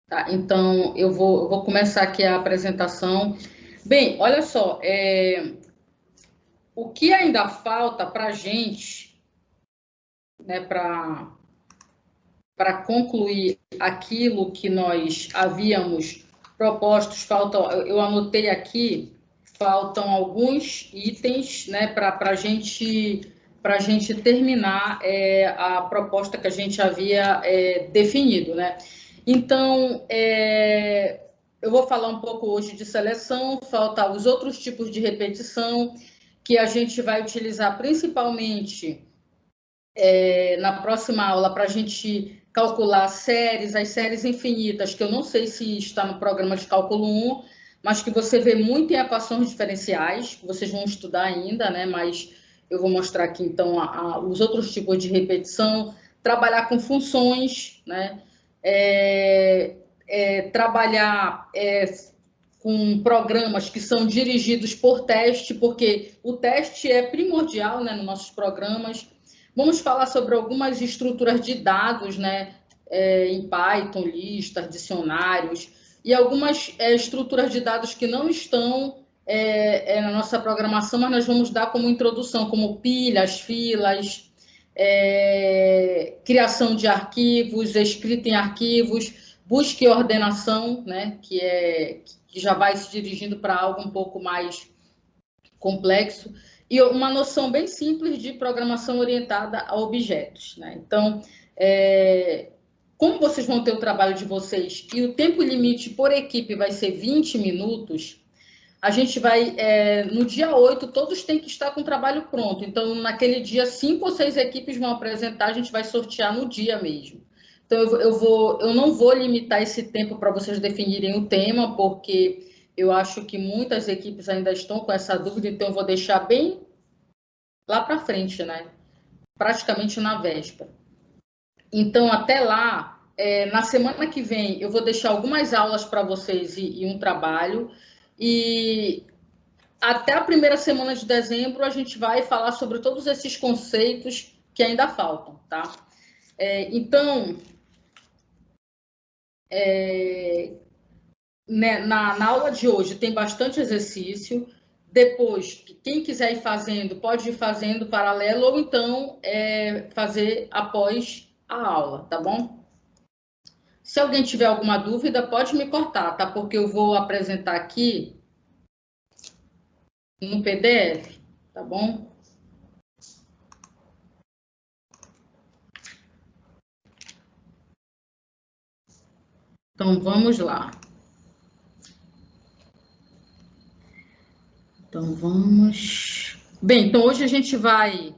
Tá, então, eu vou começar aqui a apresentação. Bem, olha só, o que ainda falta para a gente, né, para concluir aquilo que nós havíamos propostos, eu anotei aqui, faltam alguns itens, né, para a gente terminar a proposta que a gente havia definido, né? Então, eu vou falar um pouco hoje de seleção, falta os outros tipos de repetição, que a gente vai utilizar principalmente na próxima aula para a gente calcular as séries infinitas, que eu não sei se está no programa de cálculo 1, mas que você vê muito em equações diferenciais, que vocês vão estudar ainda, né? Mas eu vou mostrar aqui, então, os outros tipos de repetição, trabalhar com funções, né? Trabalhar com programas que são dirigidos por teste, porque o teste é primordial, né, nos nossos programas. Vamos falar sobre algumas estruturas de dados, né, em Python, listas, dicionários, e algumas estruturas de dados que não estão na nossa programação, mas nós vamos dar como introdução, como pilhas, filas, criação de arquivos, escrita em arquivos, busca e ordenação, né, que já vai se dirigindo para algo um pouco mais complexo, e uma noção bem simples de programação orientada a objetos, né? Então, como vocês vão ter o trabalho de vocês e o tempo limite por equipe vai ser 20 minutos, a gente vai, no dia 8, todos têm que estar com o trabalho pronto. Então, naquele dia, 5 ou 6 equipes vão apresentar, a gente vai sortear no dia mesmo. Então, eu não vou limitar esse tempo para vocês definirem o tema, porque eu acho que muitas equipes ainda estão com essa dúvida, então eu vou deixar bem lá para frente, né? Praticamente na véspera. Então, até lá, na semana que vem, eu vou deixar algumas aulas para vocês e um trabalho. E até a primeira semana de dezembro, a gente vai falar sobre todos esses conceitos que ainda faltam, tá? Então, né, na aula de hoje tem bastante exercício. Depois, quem quiser ir fazendo, pode ir fazendo paralelo ou então fazer após a aula, tá bom? Se alguém tiver alguma dúvida, pode me cortar, tá? Porque eu vou apresentar aqui no PDF, tá bom? Então, vamos lá. Então, vamos... Bem, então hoje a gente vai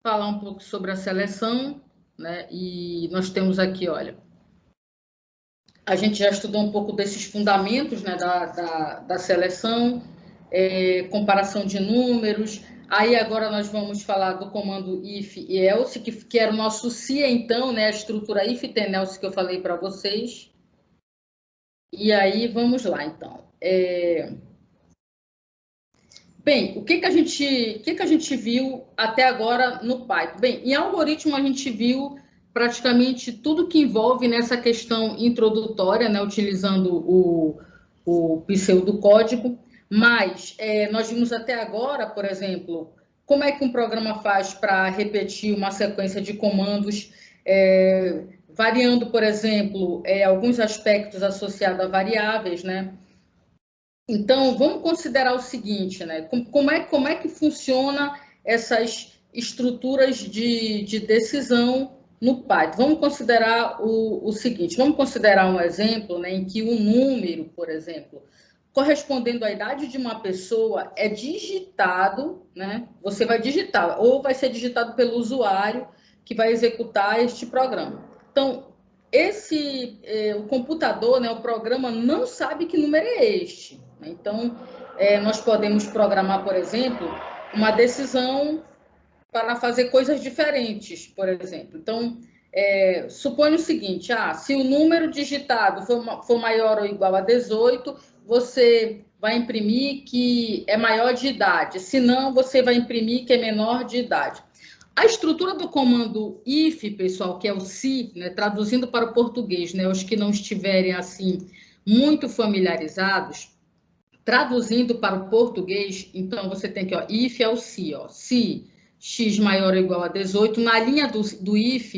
falar um pouco sobre a seleção, né? E nós temos aqui, olha, a gente já estudou um pouco desses fundamentos, né, da seleção, comparação de números. Aí agora nós vamos falar do comando if e else, que era o nosso se então, né, a estrutura if, then, else que eu falei para vocês. E aí vamos lá, então. Bem, o que a gente viu até agora no Python? Bem, em algoritmo a gente viu praticamente tudo que envolve nessa questão introdutória, né, utilizando o pseudocódigo, mas nós vimos até agora, por exemplo, como é que um programa faz para repetir uma sequência de comandos, variando, por exemplo, alguns aspectos associados a variáveis, né? Então, vamos considerar o seguinte, né? Como é que funciona essas estruturas de decisão no Python? Vamos considerar o seguinte, vamos considerar um exemplo, né, em que o número, por exemplo, correspondendo à idade de uma pessoa é digitado, né? Você vai digitar, ou vai ser digitado pelo usuário que vai executar este programa. Então, o computador, né, o programa, não sabe que número é este. Então, nós podemos programar, por exemplo, uma decisão para fazer coisas diferentes, por exemplo. Então, suponha o seguinte, se o número digitado for maior ou igual a 18, você vai imprimir que é maior de idade. Se não, você vai imprimir que é menor de idade. A estrutura do comando if, pessoal, que é o se, né, traduzindo para o português, né, os que não estiverem assim muito familiarizados, traduzindo para o português, então você tem que, ó, if é o se, ó, se x maior ou igual a 18, na linha do if,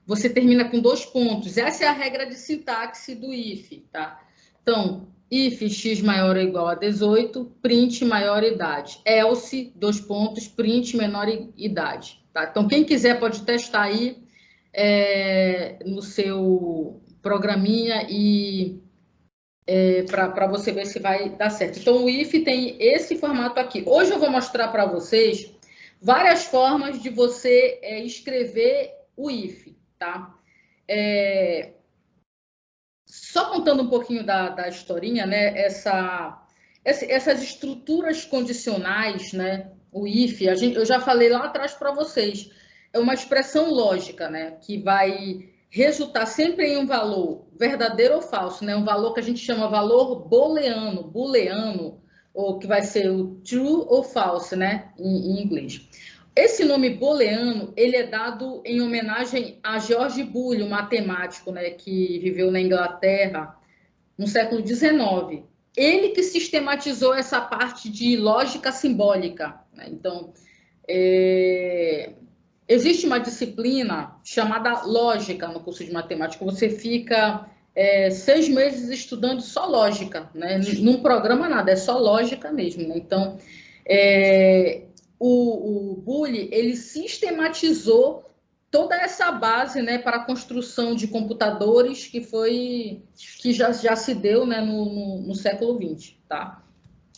você termina com 2 pontos. Essa é a regra de sintaxe do if, tá? Então, if x maior ou igual a 18, print maior idade. Else, 2 pontos, print menor idade. Tá? Então, quem quiser pode testar aí no seu programinha e para você ver se vai dar certo. Então, o if tem esse formato aqui. Hoje eu vou mostrar para vocês várias formas de você escrever o if, tá? Só contando um pouquinho da historinha, né? Essas estruturas condicionais, né? O if, eu já falei lá atrás para vocês, é uma expressão lógica, né? Que vai resultar sempre em um valor verdadeiro ou falso, né? Um valor que a gente chama valor booleano, ou que vai ser o true ou false, né? Em inglês. Esse nome booleano, ele é dado em homenagem a George Boole, um matemático, né, que viveu na Inglaterra no século XIX. Ele que sistematizou essa parte de lógica simbólica, né? Então, existe uma disciplina chamada lógica no curso de matemática. Você fica 6 meses estudando só lógica, né? Num programa nada, é só lógica mesmo, né? Então, o Boole, ele sistematizou toda essa base, né, para a construção de computadores que já se deu, né, no século XX, tá?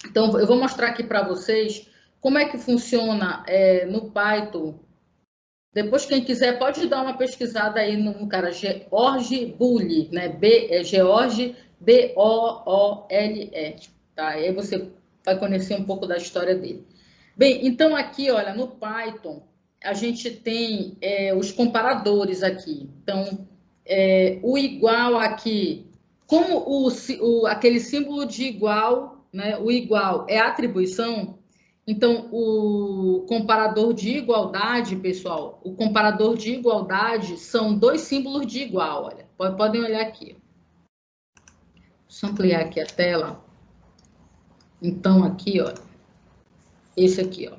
Então, eu vou mostrar aqui para vocês como é que funciona no Python. Depois, quem quiser, pode dar uma pesquisada aí no cara George Boole, né? George Boole, tá? Aí você vai conhecer um pouco da história dele. Bem, então aqui, olha, no Python, a gente tem os comparadores aqui. Então, o igual aqui, como aquele símbolo de igual, né? O igual é atribuição, então, o comparador de igualdade, pessoal, o comparador de igualdade são 2 símbolos de igual, olha. Podem olhar aqui. Deixa eu ampliar aqui a tela. Então, aqui, ó, esse aqui, ó,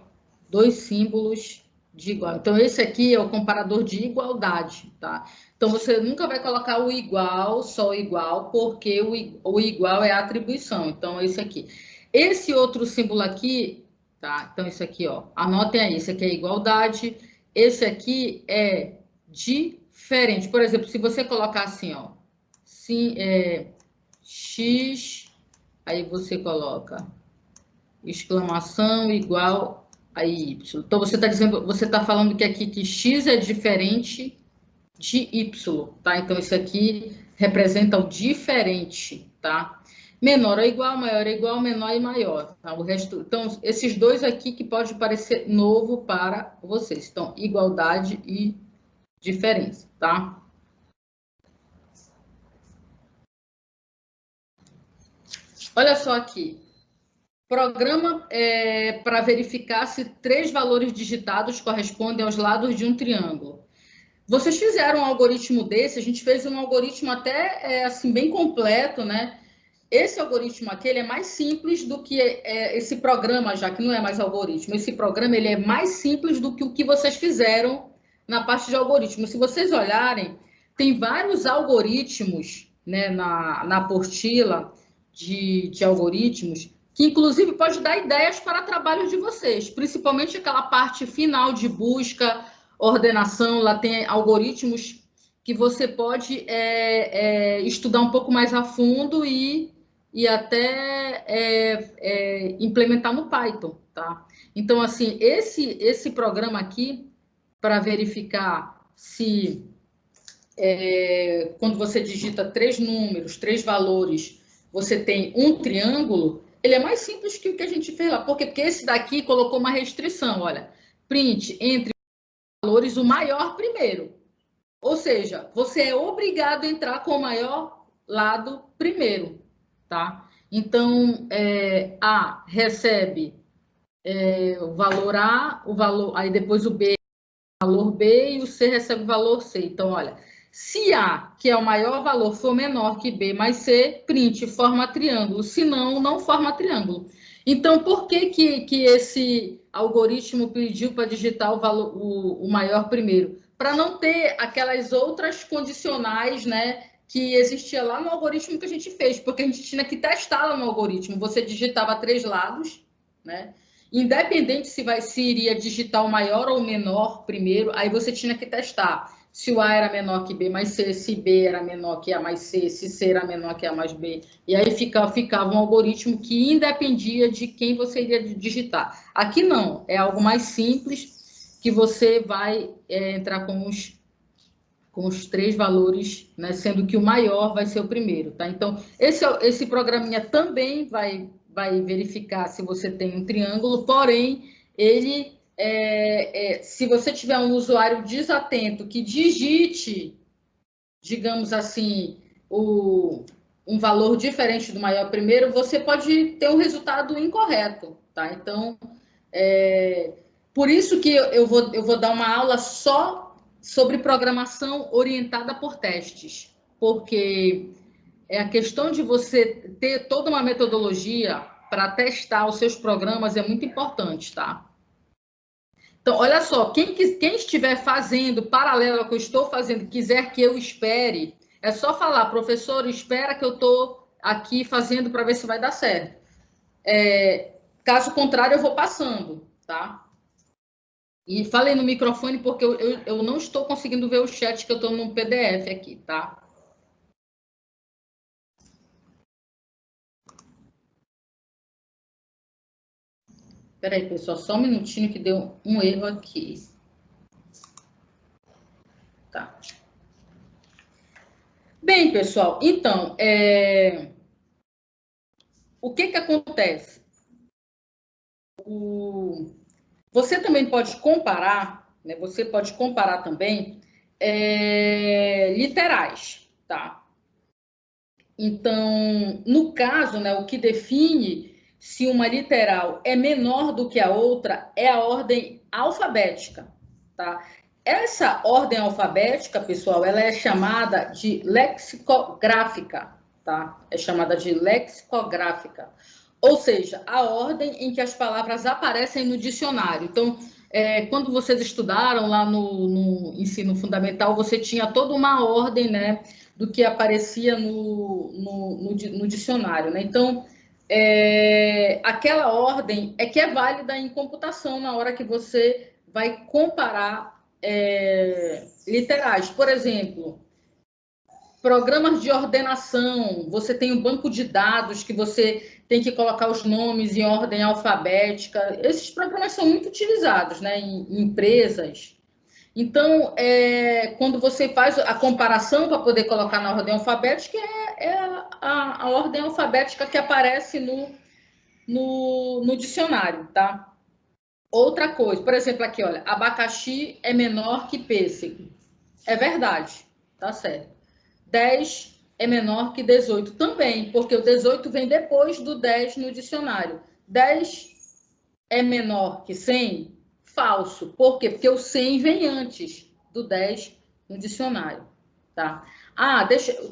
2 símbolos de igual. Então, esse aqui é o comparador de igualdade, tá? Então, você nunca vai colocar o igual, só o igual, porque o igual é a atribuição. Então, esse aqui. Esse outro símbolo aqui, tá? Então, esse aqui, ó, anotem aí, esse aqui é igualdade, esse aqui é diferente. Por exemplo, se você colocar assim, ó, x, aí você coloca exclamação igual a y. Então, você está dizendo, você está falando que aqui que x é diferente de y, tá? Então, isso aqui representa o diferente, tá? Menor ou igual, maior ou igual, menor e maior, tá? O resto, então, esses dois aqui que pode parecer novo para vocês. Então, igualdade e diferença, tá? Olha só aqui. Programa para verificar se 3 valores digitados correspondem aos lados de um triângulo. Vocês fizeram um algoritmo desse, a gente fez um algoritmo até assim bem completo, né? Esse algoritmo aqui ele é mais simples do que esse programa, já que não é mais algoritmo. Esse programa ele é mais simples do que o que vocês fizeram na parte de algoritmo. Se vocês olharem, tem vários algoritmos, né, na apostila de algoritmos, que inclusive pode dar ideias para trabalho de vocês, principalmente aquela parte final de busca, ordenação. Lá tem algoritmos que você pode estudar um pouco mais a fundo e até implementar no Python, tá? Então, assim, esse programa aqui, para verificar se, quando você digita 3 números, 3 valores, você tem um triângulo, ele é mais simples que o que a gente fez lá. Por quê? Porque esse daqui colocou uma restrição, olha, print entre valores o maior primeiro. Ou seja, você é obrigado a entrar com o maior lado primeiro, tá? Então, A recebe o valor A, o valor, aí depois o B valor B e o C recebe o valor C. Então, olha, se A, que é o maior valor, for menor que B mais C, print forma triângulo. Se não, não forma triângulo. Então, por que esse algoritmo pediu para digitar o valor, o maior primeiro? Para não ter aquelas outras condicionais, né, que existia lá no algoritmo que a gente fez, porque a gente tinha que testar lá no algoritmo. Você digitava 3 lados, né? Independente se iria digitar o maior ou o menor primeiro, aí você tinha que testar se o A era menor que B mais C, se B era menor que A mais C, se C era menor que A mais B. E aí ficava um algoritmo que independia de quem você iria digitar. Aqui não, é algo mais simples, que você vai entrar com os 3 valores, né, sendo que o maior vai ser o primeiro, tá? Então, esse programinha também vai verificar se você tem um triângulo, porém, ele, se você tiver um usuário desatento que digite, digamos assim, um valor diferente do maior primeiro, você pode ter um resultado incorreto, tá? Então, por isso que eu vou dar uma aula só sobre programação orientada por testes, porque é a questão de você ter toda uma metodologia para testar os seus programas é muito importante, tá? Então, olha só, quem estiver fazendo paralelo ao que eu estou fazendo, quiser que eu espere, é só falar, professor, espera que eu estou aqui fazendo para ver se vai dar certo. Caso contrário, eu vou passando, tá? E falei no microfone porque eu não estou conseguindo ver o chat, que eu estou no PDF aqui, tá? Espera aí, pessoal, só um minutinho que deu um erro aqui. Tá. Bem, pessoal, então, o que acontece? Você também pode comparar, né? Você pode comparar também literais, tá? Então, no caso, né, o que define se uma literal é menor do que a outra é a ordem alfabética, tá? Essa ordem alfabética, pessoal, ela é chamada de lexicográfica, tá? É chamada de lexicográfica. Ou seja, a ordem em que as palavras aparecem no dicionário. Então, quando vocês estudaram lá no ensino fundamental, você tinha toda uma ordem, né, do que aparecia no dicionário, né? Então, aquela ordem é que é válida em computação na hora que você vai comparar literais. Por exemplo, programas de ordenação, você tem um banco de dados que você tem que colocar os nomes em ordem alfabética. Esses programas são muito utilizados, né, em empresas. Então, quando você faz a comparação para poder colocar na ordem alfabética, é a ordem alfabética que aparece no dicionário, tá? Outra coisa, por exemplo, aqui, olha, abacaxi é menor que pêssego. É verdade, tá certo. 10 é menor que 18 também, porque o 18 vem depois do 10 no dicionário. 10 é menor que 100? Falso. Por quê? Porque o 100 vem antes do 10 no dicionário, tá?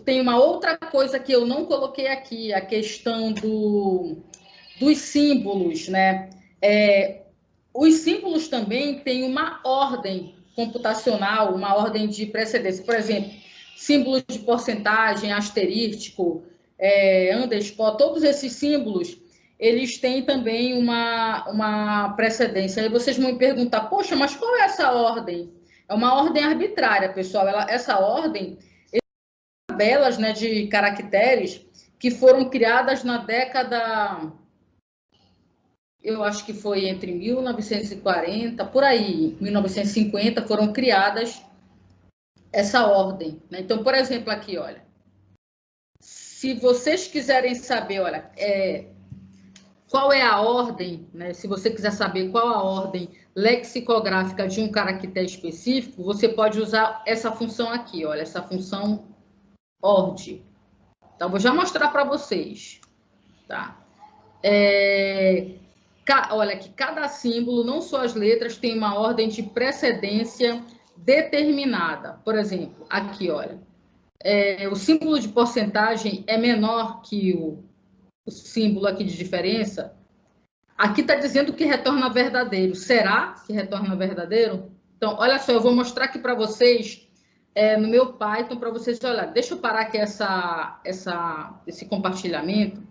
Tem uma outra coisa que eu não coloquei aqui, a questão dos símbolos, né? Os símbolos também têm uma ordem computacional, uma ordem de precedência. Por exemplo, símbolos de porcentagem, asterístico, underscore, todos esses símbolos, eles têm também uma precedência. Aí vocês vão me perguntar, poxa, mas qual é essa ordem? É uma ordem arbitrária, pessoal. Essa ordem, tabelas, né, de caracteres que foram criadas na década, eu acho que foi entre 1940, por aí, 1950, foram criadas essa ordem, né? Então, por exemplo, aqui, olha, se vocês quiserem saber, olha, qual é a ordem, né? Se você quiser saber qual a ordem lexicográfica de um caractere específico, você pode usar essa função aqui, olha, essa função ord. Então, vou já mostrar para vocês, tá? Olha que cada símbolo, não só as letras, tem uma ordem de precedência determinada. Por exemplo, aqui, olha, o símbolo de porcentagem é menor que o símbolo aqui de diferença. Aqui está dizendo que retorna verdadeiro. Será que retorna verdadeiro? Então, olha só, eu vou mostrar aqui para vocês, no meu Python, para vocês olharem. Deixa eu parar aqui esse compartilhamento.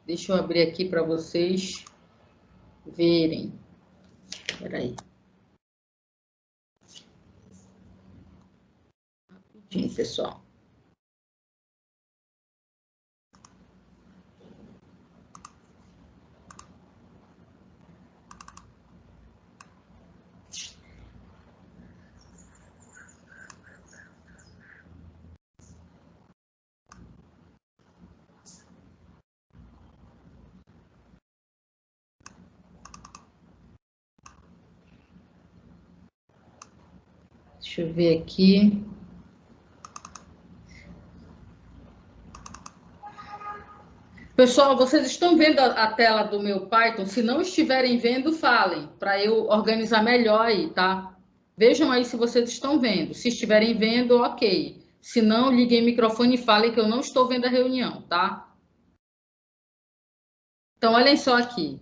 Deixa eu abrir aqui para vocês verem. Espera aí. Rapidinho, pessoal. Deixa eu ver aqui. Pessoal, vocês estão vendo a tela do meu Python? Se não estiverem vendo, falem, para eu organizar melhor aí, tá? Vejam aí se vocês estão vendo. Se estiverem vendo, ok. Se não, liguem o microfone e falem que eu não estou vendo a reunião, tá? Então, olhem só aqui.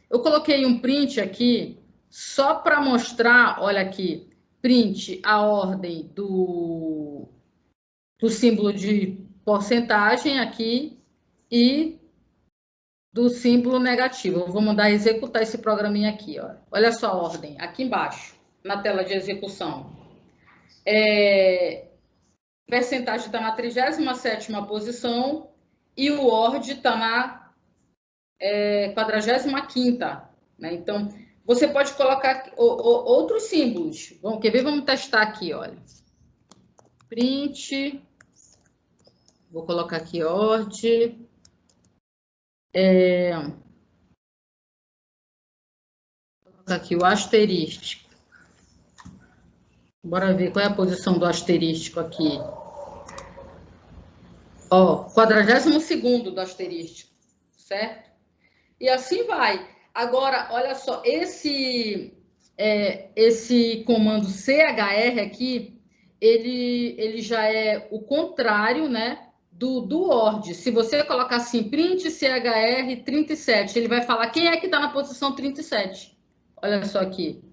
Eu coloquei um print aqui só para mostrar, olha aqui, print a ordem do símbolo de porcentagem aqui e do símbolo negativo. Eu vou mandar executar esse programinha aqui, ó. Olha só a ordem, aqui embaixo, na tela de execução. Percentagem está na 37ª posição e o ORD está na 45ª, né? Então, você pode colocar outros símbolos. Quer ver? Vamos testar aqui, olha. Print. Vou colocar aqui ORD. Vou colocar aqui o asterístico. Bora ver qual é a posição do asterístico aqui. Ó, 42º do asterístico, certo? E assim vai. Agora, olha só, esse comando CHR aqui, ele já é o contrário, né, do ORD. Se você colocar assim, print CHR 37, ele vai falar quem é que está na posição 37. Olha só aqui.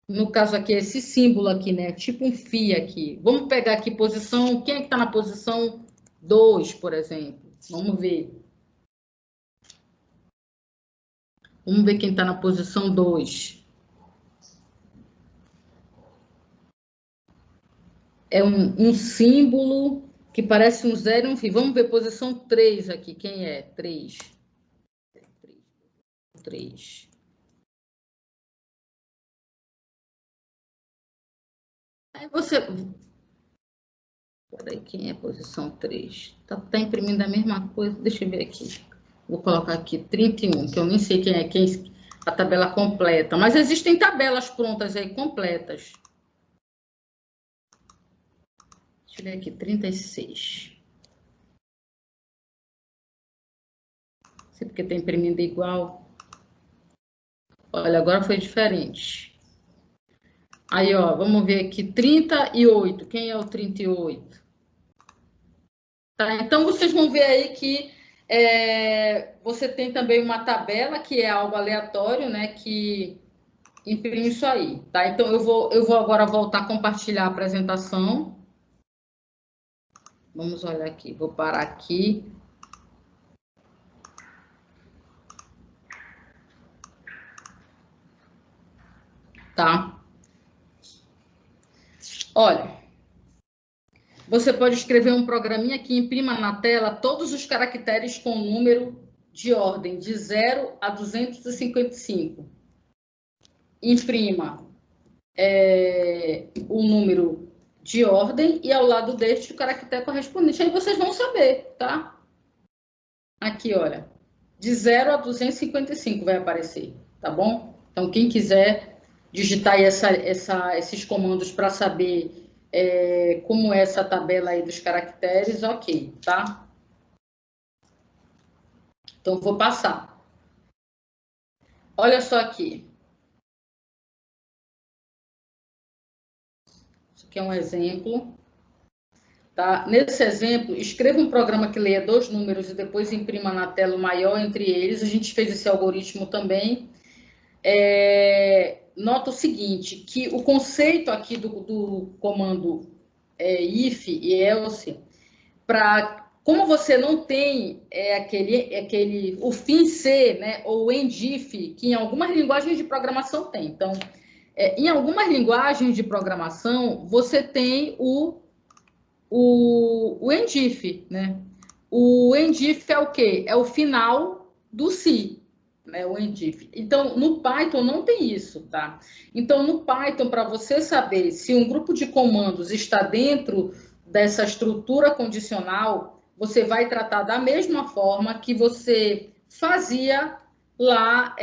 No caso aqui, esse símbolo aqui, né, tipo um φ aqui. Vamos pegar aqui posição, quem é que está na posição 2, por exemplo? Vamos ver. Vamos ver quem está na posição 2. É um símbolo que parece um 0 e um φ. Vamos ver posição 3 aqui. Quem é? 3. 3. Aí você... Peraí, quem é posição 3? Tá imprimindo a mesma coisa. Deixa eu ver aqui. Vou colocar aqui 31, que eu nem sei quem é a tabela completa. Mas existem tabelas prontas aí, completas. Deixa eu ver aqui, 36. Não sei porque está imprimindo igual. Olha, agora foi diferente. Aí, ó, vamos ver aqui, 38. Quem é o 38? Tá, então, vocês vão ver aí que você tem também uma tabela, que é algo aleatório, né, que imprime isso aí, tá? Então, eu vou agora voltar a compartilhar a apresentação. Vamos olhar aqui, vou parar aqui. Tá? Olha, você pode escrever um programinha que imprima na tela todos os caracteres com número de ordem de 0 a 255. Imprima o número de ordem e ao lado deste o caractere correspondente. Aí vocês vão saber, tá? Aqui, olha, de 0 a 255 vai aparecer, tá bom? Então, quem quiser digitar aí esses comandos para saber como essa tabela aí dos caracteres, ok, tá? Então, vou passar. Olha só aqui. Isso aqui é um exemplo. Tá? Nesse exemplo, escreva um programa que leia 2 números e depois imprima na tela o maior entre eles. A gente fez esse algoritmo também. Nota o seguinte, que o conceito aqui do comando if e else, como você não tem o fim C, né, ou end if, que em algumas linguagens de programação tem. Então, em algumas linguagens de programação, você tem o end if, né? O end if é o quê? É o final do se, né? O end if. Então, no Python não tem isso, tá? Então, no Python, para você saber se um grupo de comandos está dentro dessa estrutura condicional, você vai tratar da mesma forma que você fazia lá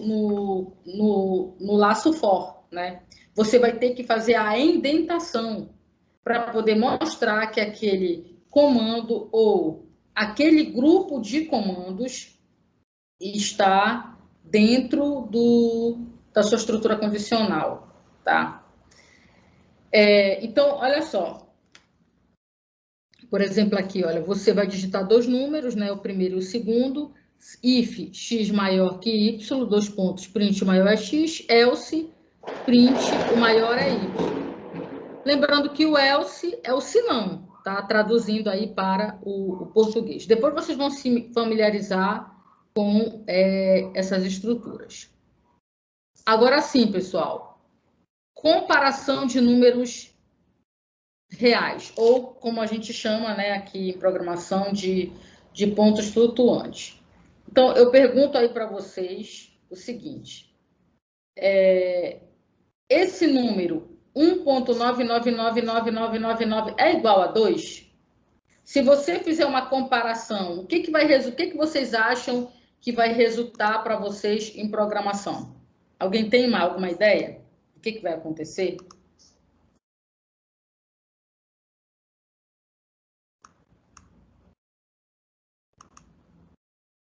no laço for, né? Você vai ter que fazer a indentação para poder mostrar que aquele comando ou aquele grupo de comandos está dentro da sua estrutura condicional, tá? Então, olha só. Por exemplo, aqui, olha, você vai digitar 2 números, né? O primeiro e o segundo. If x maior que y, 2 pontos, print o maior é x, else, print o maior é y. Lembrando que o else é o senão, tá? Traduzindo aí para o português. Depois vocês vão se familiarizar com essas estruturas. Agora sim, pessoal. Comparação de números reais, ou como a gente chama, né, aqui em programação, de pontos flutuantes. Então, eu pergunto aí para vocês o seguinte. Esse número 1.999999 é igual a 2? Se você fizer uma comparação, o que vocês acham que vai resultar para vocês em programação? Alguém tem alguma ideia? O que vai acontecer?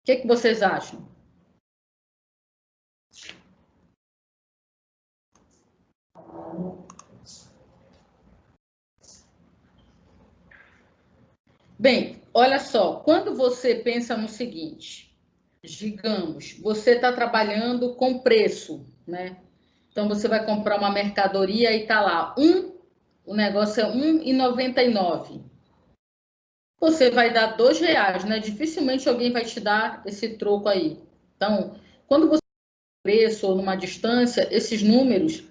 O que vocês acham? Bem, olha só, quando você pensa no seguinte, digamos, você está trabalhando com preço, né? Então, você vai comprar uma mercadoria e está lá, o negócio é R$1,99. Você vai dar R$2, né? Dificilmente alguém vai te dar esse troco aí. Então, quando você preço ou numa distância, esses números,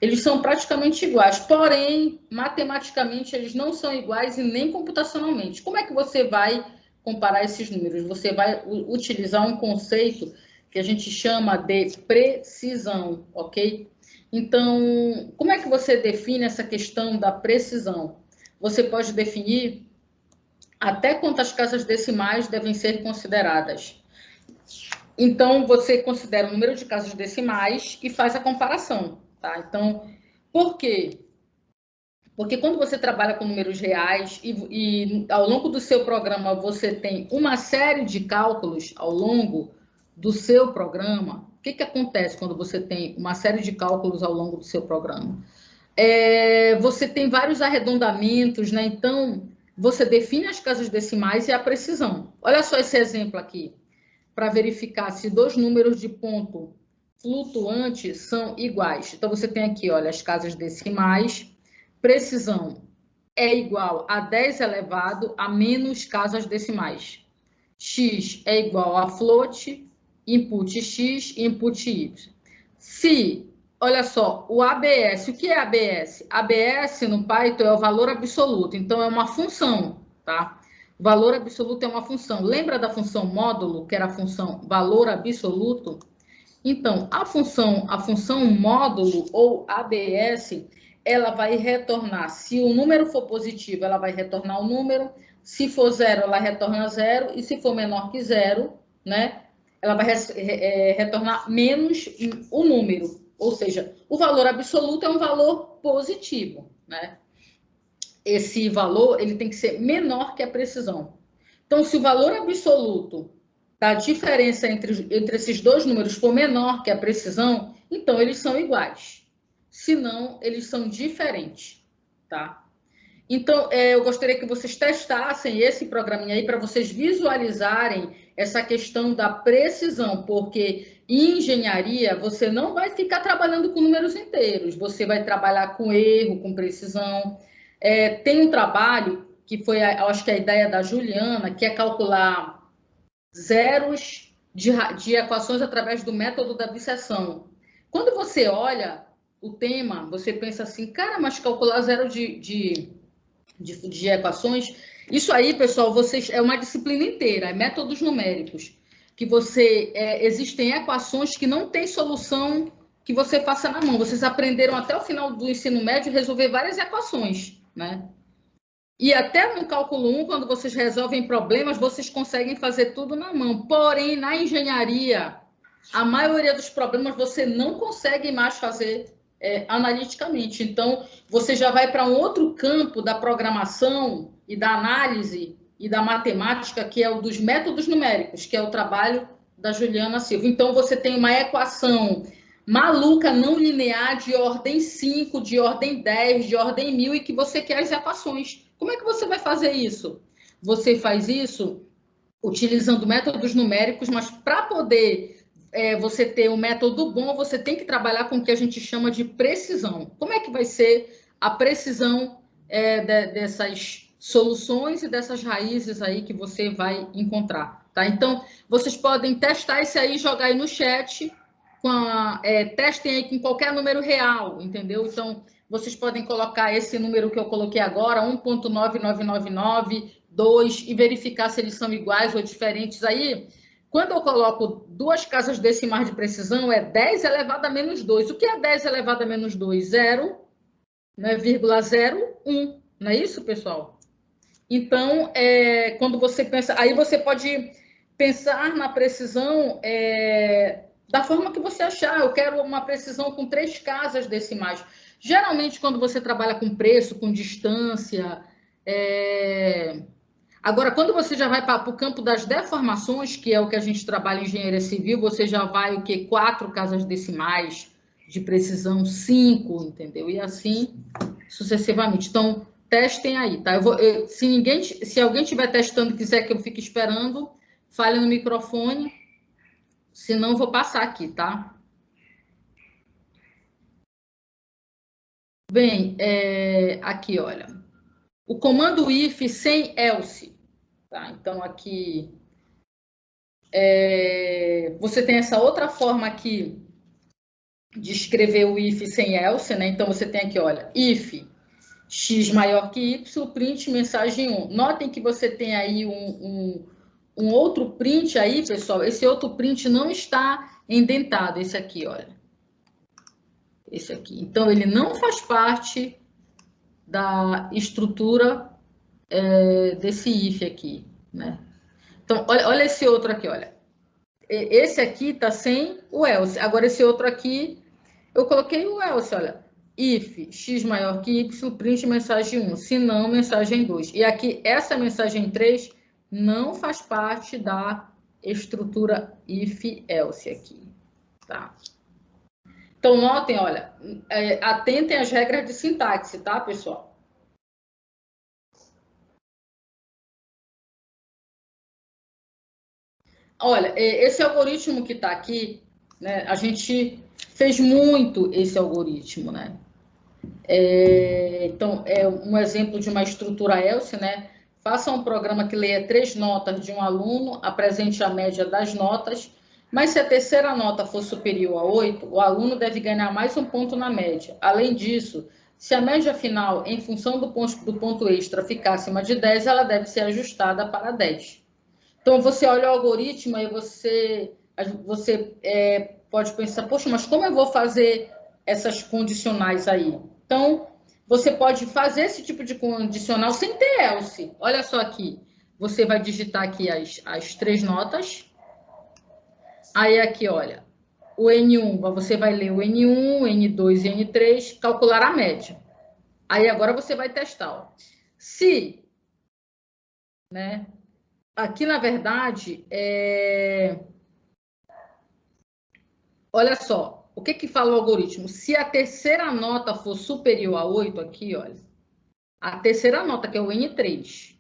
eles são praticamente iguais, porém, matematicamente, eles não são iguais e nem computacionalmente. Como é que você vai comparar esses números? Você vai utilizar um conceito que a gente chama de precisão, ok? Então, como é que você define essa questão da precisão? Você pode definir até quantas casas decimais devem ser consideradas. Então, você considera o número de casas decimais e faz a comparação, tá? Então, por quê? Porque quando você trabalha com números reais e ao longo do seu programa você tem uma série de cálculos ao longo do seu programa, o que acontece quando você tem uma série de cálculos ao longo do seu programa? Você tem vários arredondamentos, né? Então, você define as casas decimais e a precisão. Olha só esse exemplo aqui, para verificar se 2 números de ponto flutuante são iguais. Então, você tem aqui, olha, as casas decimais, precisão é igual a 10 elevado a menos casas decimais. X é igual a float, input X, input Y. Se, olha só, o ABS, o que é ABS? ABS no Python é o valor absoluto, então é uma função, tá? O valor absoluto é uma função. Lembra da função módulo, que era a função valor absoluto? Então, a função módulo ou ABS, ela vai retornar, se o número for positivo, ela vai retornar o número, se for zero, ela retorna zero, e se for menor que zero, né, ela vai retornar menos o número, ou seja, o valor absoluto é um valor positivo, né? esse valor ele tem que ser menor que a precisão. Então, se o valor absoluto da diferença entre esses dois números for menor que a precisão, então eles são iguais. Se não, eles são diferentes, tá? Então, eu gostaria que vocês testassem esse programinha aí para vocês visualizarem essa questão da precisão, porque em engenharia você não vai ficar trabalhando com números inteiros, você vai trabalhar com erro, com precisão. Tem um trabalho que foi, acho que a ideia da Juliana, que é calcular zeros de equações através do método da bisseção. Quando você olha o tema, você pensa assim, cara, mas calcular zero de equações, isso aí, pessoal, vocês é uma disciplina inteira, é métodos numéricos, que existem equações que não tem solução que você faça na mão. Vocês aprenderam até o final do ensino médio resolver várias equações, né? E até no cálculo 1, quando vocês resolvem problemas, vocês conseguem fazer tudo na mão. Porém, na engenharia, a maioria dos problemas você não consegue mais fazer analiticamente. Então, você já vai para um outro campo da programação e da análise e da matemática, que é o dos métodos numéricos, que é o trabalho da Juliana Silva. Então, você tem uma equação maluca, não linear, de ordem 5, de ordem 10, de ordem 1000, e que você quer as equações. Como é que você vai fazer isso? Você faz isso utilizando métodos numéricos, mas para poder você ter um método bom, você tem que trabalhar com o que a gente chama de precisão. Como é que vai ser a precisão dessas soluções e dessas raízes aí que você vai encontrar, tá? Então, vocês podem testar esse aí, jogar aí no chat, testem aí com qualquer número real, entendeu? Então, vocês podem colocar esse número que eu coloquei agora, 1.9992, e verificar se eles são iguais ou diferentes. Aí, quando eu coloco duas casas decimais de precisão, é 10 elevado a menos 2. O que é 10 elevado a menos 2? 0, né, 0,01. Não é isso, pessoal? Então, quando você pensa... Aí você pode pensar na precisão da forma que você achar. Eu quero uma precisão com 3 casas decimais. Geralmente, quando você trabalha com preço, com distância... Agora, quando você já vai para o campo das deformações, que é o que a gente trabalha em engenharia civil, você já vai o quê? 4 casas decimais de precisão, 5, entendeu? E assim sucessivamente. Então, testem aí, tá? Se alguém estiver testando e quiser que eu fique esperando, fale no microfone, senão eu vou passar aqui, tá? Bem, aqui, olha. O comando if sem else, tá? Então, aqui... você tem essa outra forma aqui de escrever o if sem else, né? Então, você tem aqui, olha, if x maior que y, print mensagem 1. Notem que você tem aí um outro print aí, pessoal. Esse outro print não está indentado, esse aqui, olha. Esse aqui. Então, ele não faz parte da estrutura desse if aqui, né? Então, olha esse outro aqui, olha. Esse aqui tá sem o else. Agora, esse outro aqui, eu coloquei o else, olha. If x maior que y, print mensagem 1. Se não, mensagem 2. E aqui, essa mensagem 3 não faz parte da estrutura if else aqui, tá? Então, notem, olha, atentem às regras de sintaxe, tá, pessoal? Olha, esse algoritmo que está aqui, né, a gente fez muito esse algoritmo, né? Então, é um exemplo de uma estrutura else, né? Faça um programa que leia 3 notas de um aluno, apresente a média das notas, mas se a terceira nota for superior a 8, o aluno deve ganhar mais um ponto na média. Além disso, se a média final, em função do ponto extra, ficar acima de 10, ela deve ser ajustada para 10. Então, você olha o algoritmo e você pode pensar, poxa, mas como eu vou fazer essas condicionais aí? Então, você pode fazer esse tipo de condicional sem ter else. Olha só aqui. Você vai digitar aqui as 3 notas. Aí aqui, olha, o N1, você vai ler o N1, N2 e N3, calcular a média. Aí agora você vai testar, ó. Se, né? Aqui, na verdade, olha só, o que que fala o algoritmo? Se a terceira nota for superior a 8, aqui, olha, a terceira nota, que é o N3,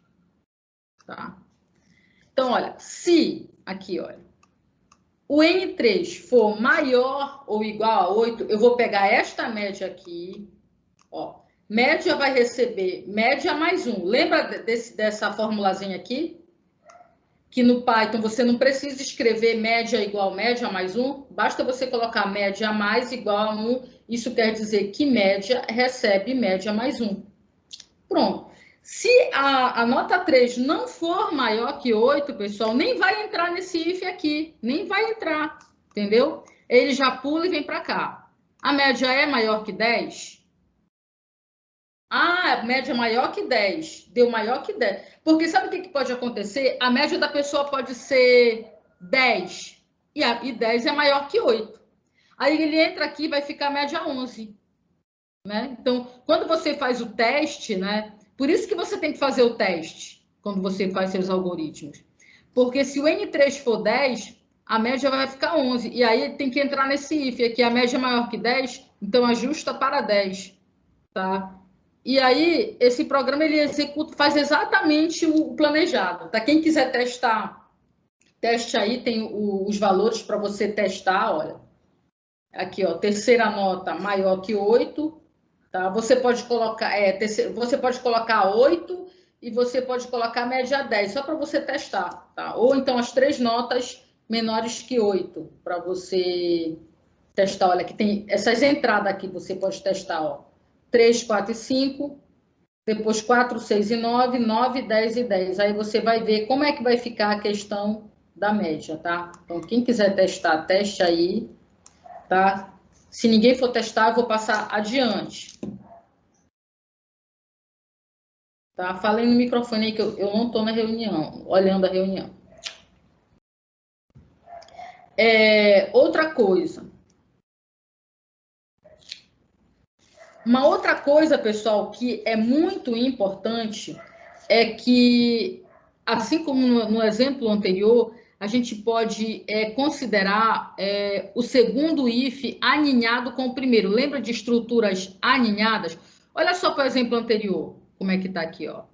tá? Então, olha, se, aqui, olha, o N3 for maior ou igual a 8, eu vou pegar esta média aqui, ó, média vai receber média mais 1. Lembra dessa formulazinha aqui? Que no Python você não precisa escrever média igual média mais 1, basta você colocar média mais igual a 1, isso quer dizer que média recebe média mais 1. Pronto. Se a nota 3 não for maior que 8, pessoal, nem vai entrar nesse if aqui, nem vai entrar, entendeu? Ele já pula e vem para cá. A média é maior que 10? Ah, a média é maior que 10. Deu maior que 10. Porque sabe o que pode acontecer? A média da pessoa pode ser 10. E 10 é maior que 8. Aí ele entra aqui e vai ficar a média 11. Né? Então, quando você faz o teste, né? Por isso que você tem que fazer o teste quando você faz seus algoritmos. Porque se o N3 for 10, a média vai ficar 11. E aí tem que entrar nesse if aqui. A média é maior que 10, então ajusta para 10. Tá? E aí, esse programa ele executa, faz exatamente o planejado. Tá? Quem quiser testar, teste aí, tem os valores para você testar, olha. Aqui, ó, terceira nota maior que 8, tá? Você pode colocar, você pode colocar 8 e você pode colocar média 10, só para você testar, tá? Ou então as três notas menores que 8, para você testar. Olha, que tem essas entradas aqui, você pode testar, ó. 3, 4 e 5, depois 4, 6 e 9, 9, 10 e 10. Aí você vai ver como é que vai ficar a questão da média, tá? Então, quem quiser testar, teste aí, tá? Se ninguém for testar, eu vou passar adiante. Tá? Falei no microfone aí que eu não estou na reunião, olhando a reunião. Outra coisa. Uma outra coisa, pessoal, que é muito importante é que, assim como no exemplo anterior, a gente pode considerar o segundo if aninhado com o primeiro. Lembra de estruturas aninhadas? Olha só para o exemplo anterior, como é que está aqui, ó.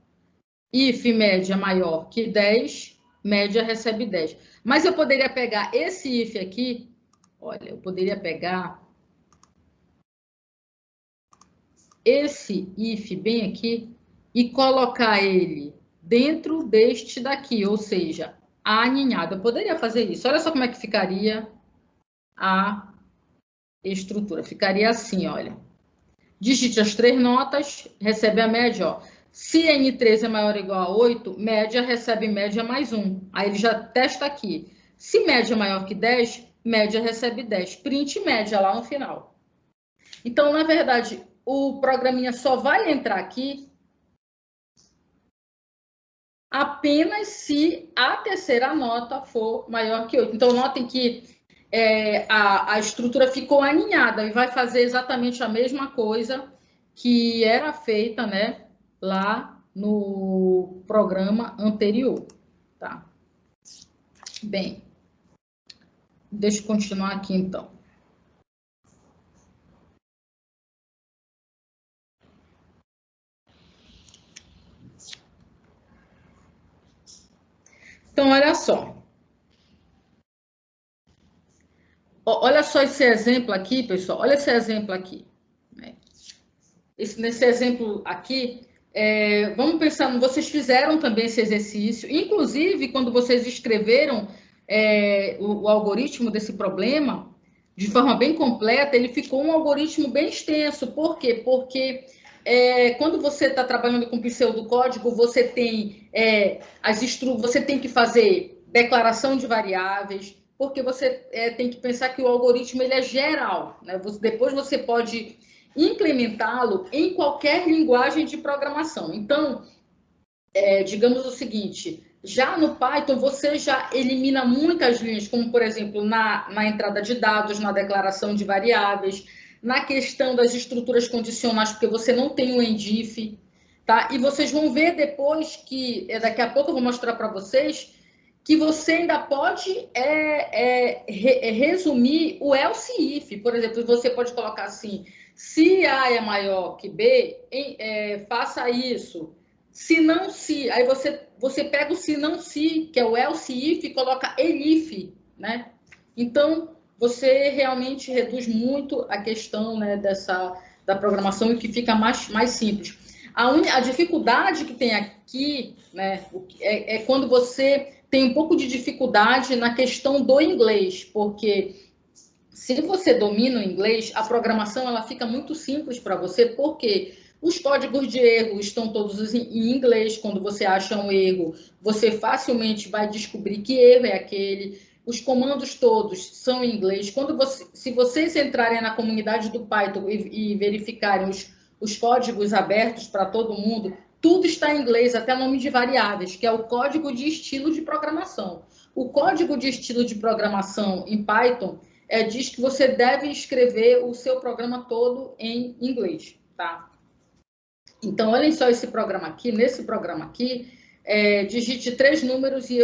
If média maior que 10, média recebe 10. Mas eu poderia pegar esse if aqui, olha, eu poderia pegar esse if bem aqui e colocar ele dentro deste daqui, ou seja, a aninhada. Eu poderia fazer isso. Olha só como é que ficaria a estrutura. Ficaria assim, olha. Digite as três notas, recebe a média, ó. Se N3 é maior ou igual a 8, média recebe média mais 1. Aí ele já testa aqui. Se média é maior que 10, média recebe 10. Print média lá no final. Então, na verdade, o programinha só vai entrar aqui apenas se a terceira nota for maior que 8. Então, notem que a estrutura ficou aninhada e vai fazer exatamente a mesma coisa que era feita, né, lá no programa anterior, tá? Bem, deixa eu continuar aqui, então. Então, olha só. Olha só esse exemplo aqui, pessoal. Olha esse exemplo aqui. Né? Nesse exemplo aqui, vamos pensar, vocês fizeram também esse exercício, inclusive quando vocês escreveram o algoritmo desse problema, de forma bem completa, ele ficou um algoritmo bem extenso. Por quê? Porque quando você está trabalhando com pseudocódigo, você tem você tem que fazer declaração de variáveis, porque você tem que pensar que o algoritmo ele é geral, né? Depois você pode implementá-lo em qualquer linguagem de programação. Então, digamos o seguinte, já no Python você já elimina muitas linhas, como por exemplo na entrada de dados, na declaração de variáveis, na questão das estruturas condicionais, porque você não tem o endif, tá? E vocês vão ver depois que, daqui a pouco eu vou mostrar para vocês, que você ainda pode resumir o else if. Por exemplo, você pode colocar assim, se A é maior que B, faça isso. Se não se, aí você pega o se não se, que é o else if, e coloca elif, né? Então, você realmente reduz muito a questão, né, da programação e que fica mais simples. A dificuldade que tem aqui, né, é quando você tem um pouco de dificuldade na questão do inglês, porque se você domina o inglês, a programação ela fica muito simples para você, porque os códigos de erro estão todos em inglês. Quando você acha um erro, você facilmente vai descobrir que erro é aquele. Os comandos todos são em inglês. Se vocês entrarem na comunidade do Python e verificarem os códigos abertos para todo mundo, tudo está em inglês, até nome de variáveis, que é o código de estilo de programação. O código de estilo de programação em Python diz que você deve escrever o seu programa todo em inglês, tá? Então, olhem só esse programa aqui. Nesse programa aqui, digite 3 números e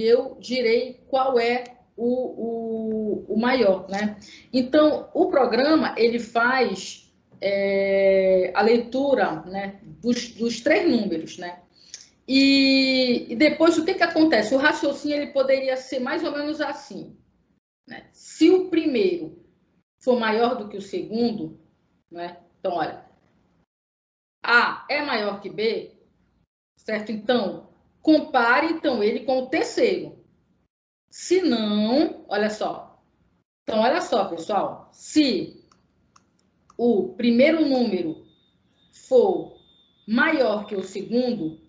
eu direi qual é o maior, né? Então, o programa, ele faz a leitura, né, dos 3 números, né? E depois, o que acontece? O raciocínio ele poderia ser mais ou menos assim, né? Se o primeiro for maior do que o segundo, né? Então, olha, A é maior que B, certo? Então, compare então ele com o terceiro. Se não, olha só. Então, olha só, pessoal. Se o primeiro número for maior que o segundo,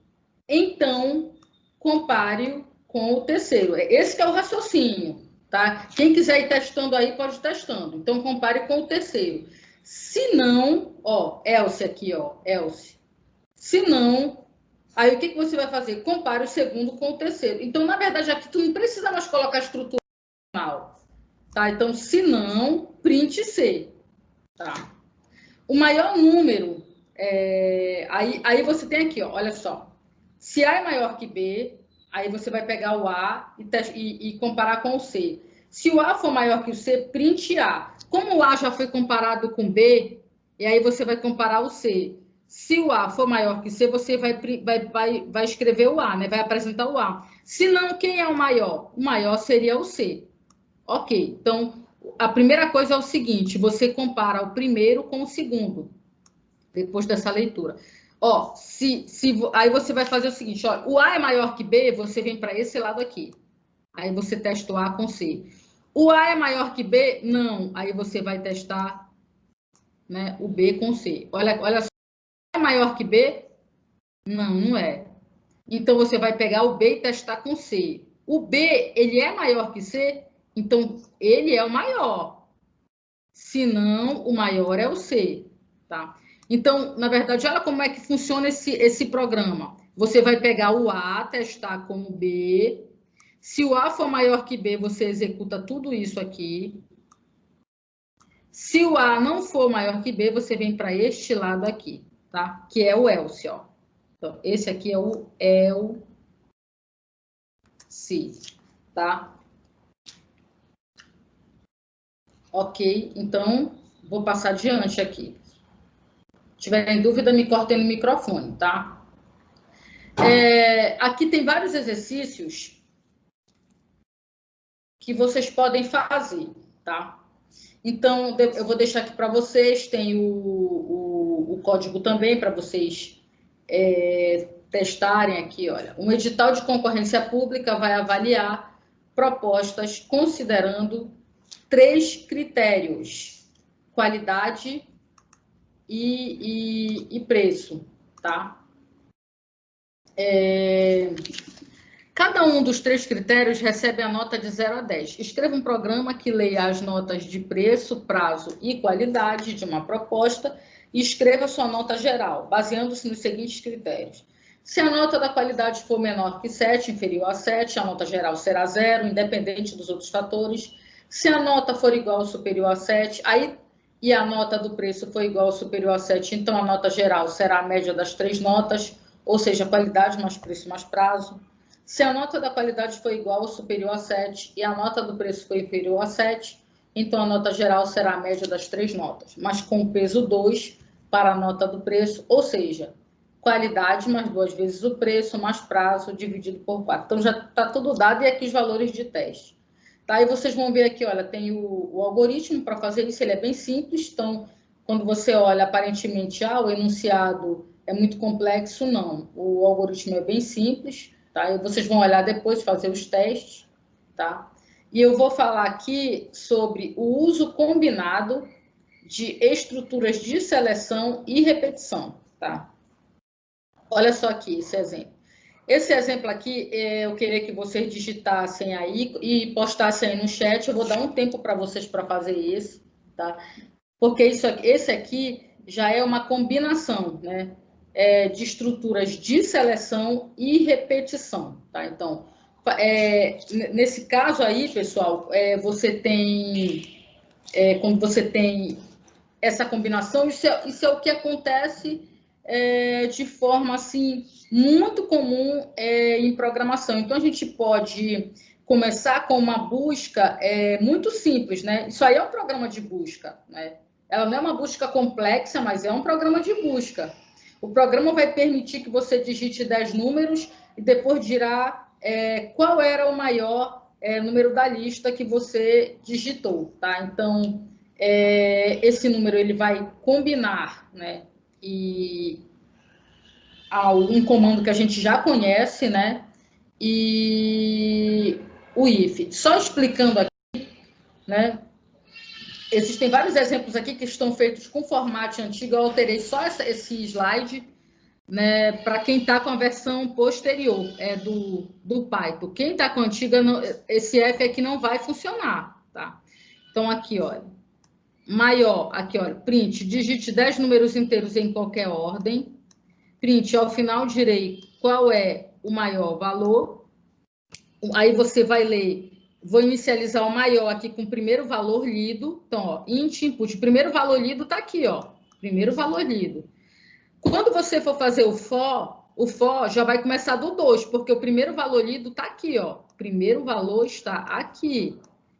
então compare-o com o terceiro. Esse que é o raciocínio, tá? Quem quiser ir testando aí, pode ir testando. Então, compare com o terceiro. Se não, ó, else aqui, ó, else. Se não, aí o que você vai fazer? Compare o segundo com o terceiro. Então, na verdade, aqui tu não precisa mais colocar a estrutura final, tá? Então, se não, print C, tá? O maior número, aí você tem aqui, ó, olha só. Se A é maior que B, aí você vai pegar o A e comparar com o C. Se o A for maior que o C, print A. Como o A já foi comparado com B, e aí você vai comparar o C. Se o A for maior que C, você vai escrever o A, né? Vai apresentar o A. Se não, quem é o maior? O maior seria o C. Ok, então a primeira coisa é o seguinte: você compara o primeiro com o segundo, depois dessa leitura. Ó, aí você vai fazer o seguinte: ó, o A é maior que B, você vem para esse lado aqui. Aí você testa o A com C. O A é maior que B? Não. Aí você vai testar, né, o B com C. Olha só. A é maior que B? Não, não é. Então você vai pegar o B e testar com C. O B, ele é maior que C? Então ele é o maior. Se não, o maior é o C, tá? Então, na verdade, olha como é que funciona esse programa. Você vai pegar o A, testar com o B. Se o A for maior que B, você executa tudo isso aqui. Se o A não for maior que B, você vem para este lado aqui, tá? Que é o else, ó. Então, esse aqui é o else, tá? Ok, então, vou passar adiante aqui. Se tiverem dúvida, me cortem no microfone, tá? Aqui tem vários exercícios que vocês podem fazer, tá? Então, eu vou deixar aqui para vocês, tem o código também para vocês testarem aqui, olha. Um edital de concorrência pública vai avaliar propostas considerando 3 critérios: qualidade e preço, tá? Cada um dos 3 critérios recebe a nota de 0 a 10. Escreva um programa que leia as notas de preço, prazo e qualidade de uma proposta e escreva sua nota geral, baseando-se nos seguintes critérios. Se a nota da qualidade for menor que 7, inferior a 7, a nota geral será 0, independente dos outros fatores. Se a nota for igual ou superior a 7, aí e a nota do preço foi igual ou superior a 7, então a nota geral será a média das 3 notas, ou seja, qualidade mais preço mais prazo. Se a nota da qualidade foi igual ou superior a 7 e a nota do preço foi inferior a 7, então a nota geral será a média das 3 notas, mas com peso 2 para a nota do preço, ou seja, qualidade mais 2 vezes o preço, mais prazo, dividido por 4. Então já está tudo dado e aqui os valores de teste. Tá? E vocês vão ver aqui, olha, tem o algoritmo para fazer isso, ele é bem simples. Então, quando você olha, aparentemente, o enunciado é muito complexo, não. O algoritmo é bem simples, tá? E vocês vão olhar depois, fazer os testes, tá? E eu vou falar aqui sobre o uso combinado de estruturas de seleção e repetição, tá? Olha só aqui esse exemplo. Esse exemplo aqui, eu queria que vocês digitassem aí e postassem aí no chat. Eu vou dar um tempo para vocês para fazer isso, tá? Porque esse aqui já é uma combinação, né? De estruturas de seleção e repetição, tá? Então, nesse caso aí, pessoal, você tem, quando você tem essa combinação, isso é o que acontece de forma assim muito comum em programação. Então a gente pode começar com uma busca muito simples, né? Isso aí é um programa de busca, né? Ela não é uma busca complexa, mas é um programa de busca. O programa vai permitir que você digite 10 números e depois dirá qual era o maior número da lista que você digitou, tá? Então, esse número ele vai combinar, né? E um comando que a gente já conhece, né? E o if. Só explicando aqui, né? Existem vários exemplos aqui que estão feitos com formato antigo. Eu alterei só esse slide, né? Para quem está com a versão posterior do Python. Quem está com a antiga, esse F aqui não vai funcionar, tá? Então, aqui, olha. Maior, aqui, olha, print, digite 10 números inteiros em qualquer ordem. Print, ao final direi qual é o maior valor. Aí você vai ler, vou inicializar o maior aqui com o primeiro valor lido. Então, ó, int input, primeiro valor lido está aqui, ó, primeiro valor lido. Quando você for fazer o for já vai começar do 2, porque o primeiro valor lido está aqui, ó. O primeiro valor está aqui.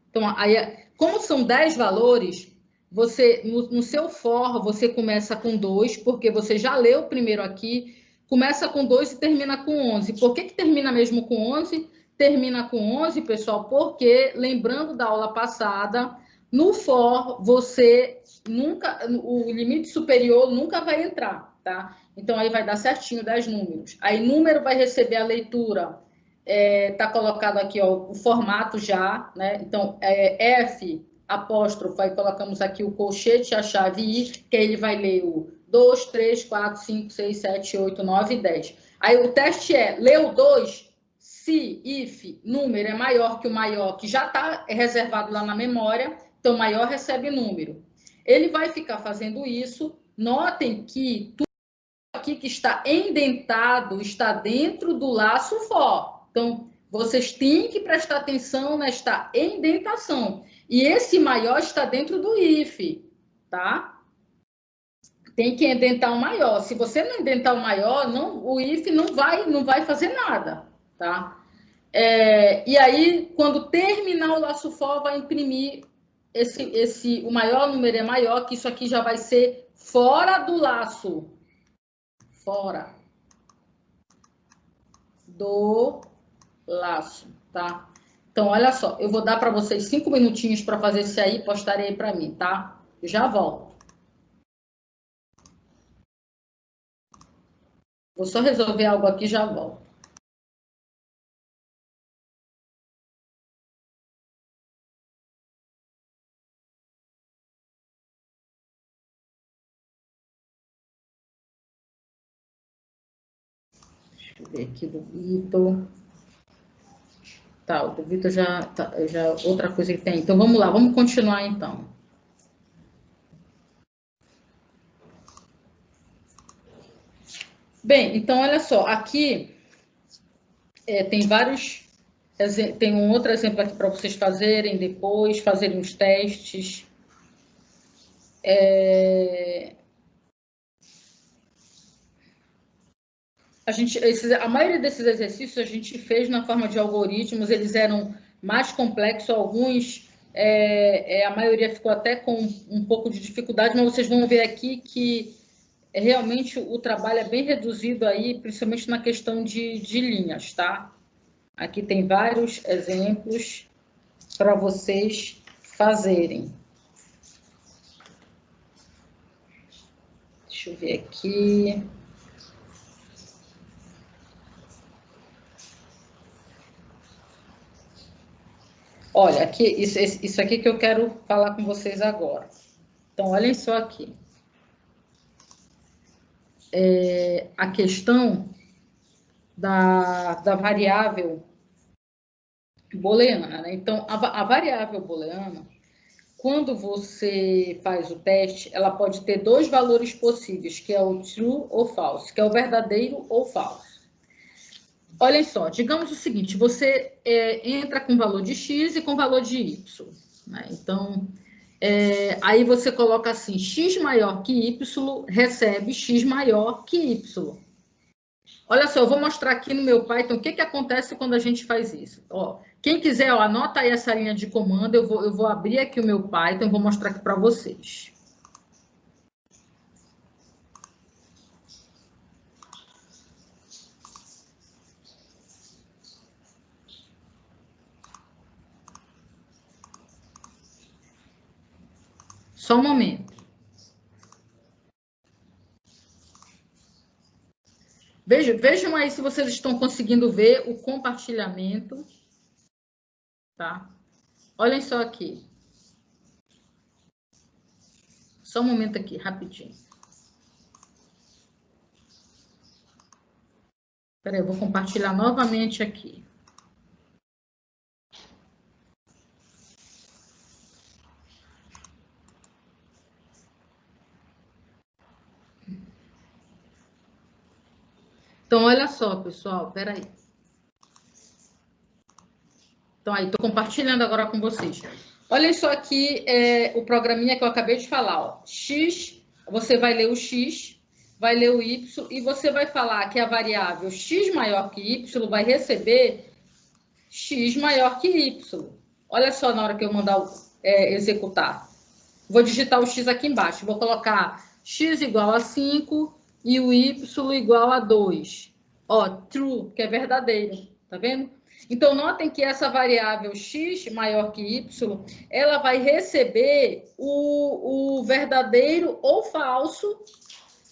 Então, aí, como são 10 valores, você no seu for, você começa com 2, porque você já leu o primeiro aqui, começa com 2 e termina com 11. Por que termina mesmo com 11? Termina com 11, pessoal, porque, lembrando da aula passada, no for, você nunca, o limite superior nunca vai entrar, tá? Então, aí vai dar certinho 10 números. Aí, número vai receber a leitura, tá colocado aqui, ó, o formato já, né? Então, F, apóstrofo, aí colocamos aqui o colchete, a chave I, que aí ele vai ler o 2, 3, 4, 5, 6, 7, 8, 9 e 10. Aí o teste leu 2, se, if, número é maior que o maior, que já está reservado lá na memória, então maior recebe número. Ele vai ficar fazendo isso. Notem que tudo aqui que está indentado está dentro do laço for. Então, vocês têm que prestar atenção nesta indentação. E esse maior está dentro do if, tá? Tem que indentar o maior. Se você não indentar o maior, o if não vai fazer nada, tá? E aí, quando terminar o laço for, vai imprimir o maior número é maior, que isso aqui já vai ser fora do laço. Fora do laço, tá? Então, olha só, eu vou dar para vocês 5 minutinhos para fazer isso aí, postarem aí para mim, tá? Já volto. Vou só resolver algo aqui e já volto. Deixa eu ver aqui do Vitor. Tá, o do Vitor já outra coisa que tem. Então, vamos lá, vamos continuar então. Bem, então, olha só, aqui tem vários... Tem um outro exemplo aqui para vocês fazerem depois, fazerem os testes. A maioria desses exercícios a gente fez na forma de algoritmos, eles eram mais complexos, alguns, a maioria ficou até com um pouco de dificuldade, mas vocês vão ver aqui que realmente o trabalho é bem reduzido aí, principalmente na questão de linhas, tá? Aqui tem vários exemplos para vocês fazerem. Deixa eu ver aqui. Olha, aqui, isso aqui que eu quero falar com vocês agora. Então, olhem só aqui. A questão da variável booleana, né? Então, a variável booleana, quando você faz o teste, ela pode ter dois valores possíveis, que é o true ou false, que é o verdadeiro ou falso. Olhem só, digamos o seguinte, você entra com valor de x e com valor de y, né? Então, aí você coloca assim, x maior que y recebe x maior que y. Olha só, eu vou mostrar aqui no meu Python o que, que acontece quando a gente faz isso. Ó, quem quiser, ó, anota aí essa linha de comando, eu vou abrir aqui o meu Python e vou mostrar aqui para vocês. Só um momento. Vejam aí se vocês estão conseguindo ver o compartilhamento, tá? Olhem só aqui. Só um momento aqui, rapidinho. Espera aí, eu vou compartilhar novamente aqui. Então, olha só, pessoal, espera aí. Então, aí, estou compartilhando agora com vocês. Olhem só aqui o programinha que eu acabei de falar. Ó. X, você vai ler o X, vai ler o Y, e você vai falar que a variável X maior que Y vai receber X maior que Y. Olha só na hora que eu mandar executar. Vou digitar o X aqui embaixo. Vou colocar X igual a 5 e o Y igual a 2. Ó, true, que é verdadeiro. Tá vendo? Então, notem que essa variável x maior que y, ela vai receber o verdadeiro ou falso,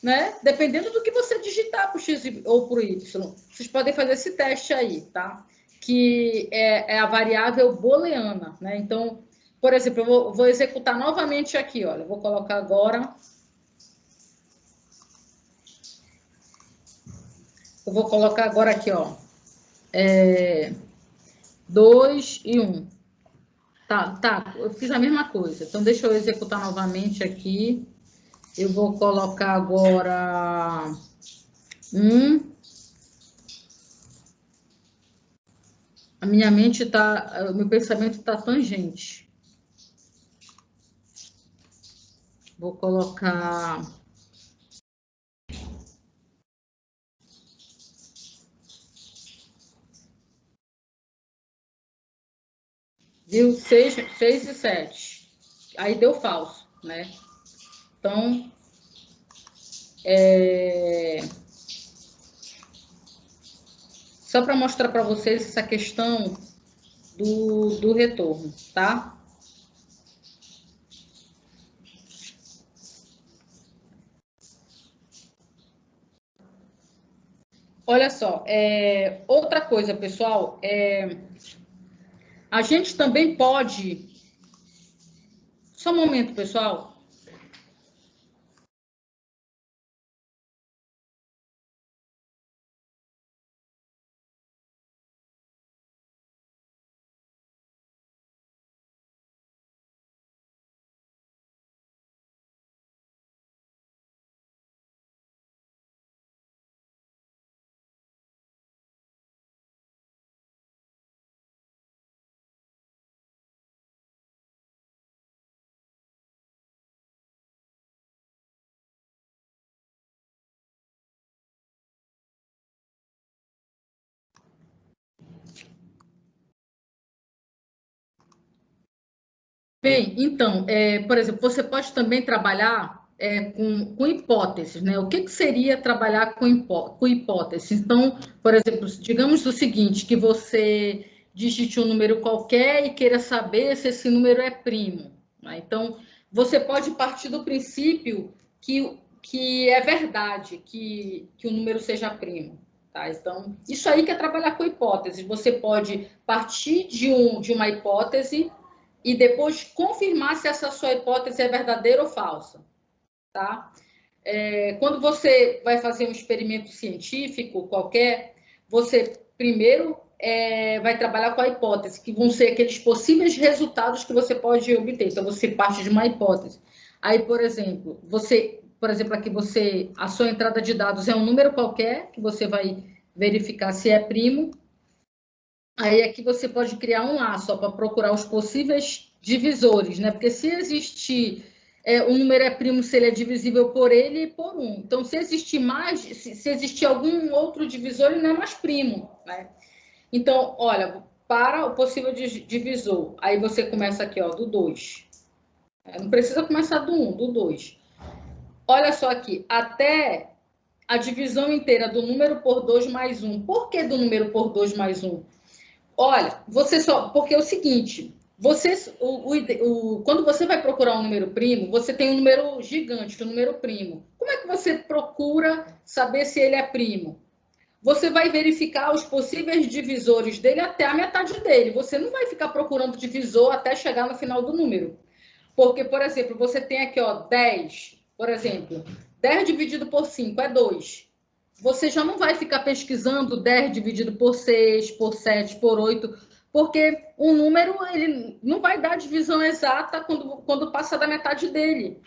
né? Dependendo do que você digitar para o x ou para o y. Vocês podem fazer esse teste aí, tá? Que é a variável booleana, né? Então, por exemplo, eu vou executar novamente aqui, olha. Eu vou colocar agora. Eu vou colocar agora aqui, ó. 2 e 1. Tá, eu fiz a mesma coisa. Então, deixa eu executar novamente aqui. Eu vou colocar agora 1. A minha mente tá, o meu pensamento tá tangente. Vou colocar viu? 6 e 7. Aí deu falso, né? Então, só para mostrar para vocês essa questão do retorno, tá? Olha só, outra coisa, pessoal, a gente também pode. Só um momento, pessoal. Bem, então, por exemplo, você pode também trabalhar com hipóteses, né? O que, que seria trabalhar com hipóteses? Então, por exemplo, digamos o seguinte, que você digite um número qualquer e queira saber se esse número é primo, né? Então, você pode partir do princípio que é verdade que o número seja primo. Tá? Então, isso aí que é trabalhar com hipóteses. Você pode partir de uma hipótese e depois confirmar se essa sua hipótese é verdadeira ou falsa, tá? Quando você vai fazer um experimento científico qualquer, você primeiro vai trabalhar com a hipótese, que vão ser aqueles possíveis resultados que você pode obter. Então, você parte de uma hipótese. Aí, por exemplo, aqui a sua entrada de dados é um número qualquer, que você vai verificar se é primo. Aí aqui você pode criar um laço para procurar os possíveis divisores, né? Porque se existir um número é primo, se ele é divisível por ele e por um. Então, se existir mais, se existir algum outro divisor, ele não é mais primo, né? Então, olha, para o possível divisor, aí você começa aqui, ó, do 2. Não precisa começar do 1, do 2. Olha só aqui, até a divisão inteira do número por 2 mais 1. Por que do número por 2 mais 1? Olha, porque é o seguinte, quando você vai procurar um número primo, você tem um número gigante, um número primo. Como é que você procura saber se ele é primo? Você vai verificar os possíveis divisores dele até a metade dele. Você não vai ficar procurando divisor até chegar no final do número. Porque, por exemplo, você tem aqui, ó, 10, por exemplo. 10 dividido por 5 é 2. Você já não vai ficar pesquisando 10 dividido por 6, por 7, por 8, porque o número ele não vai dar a divisão exata quando passa da metade dele.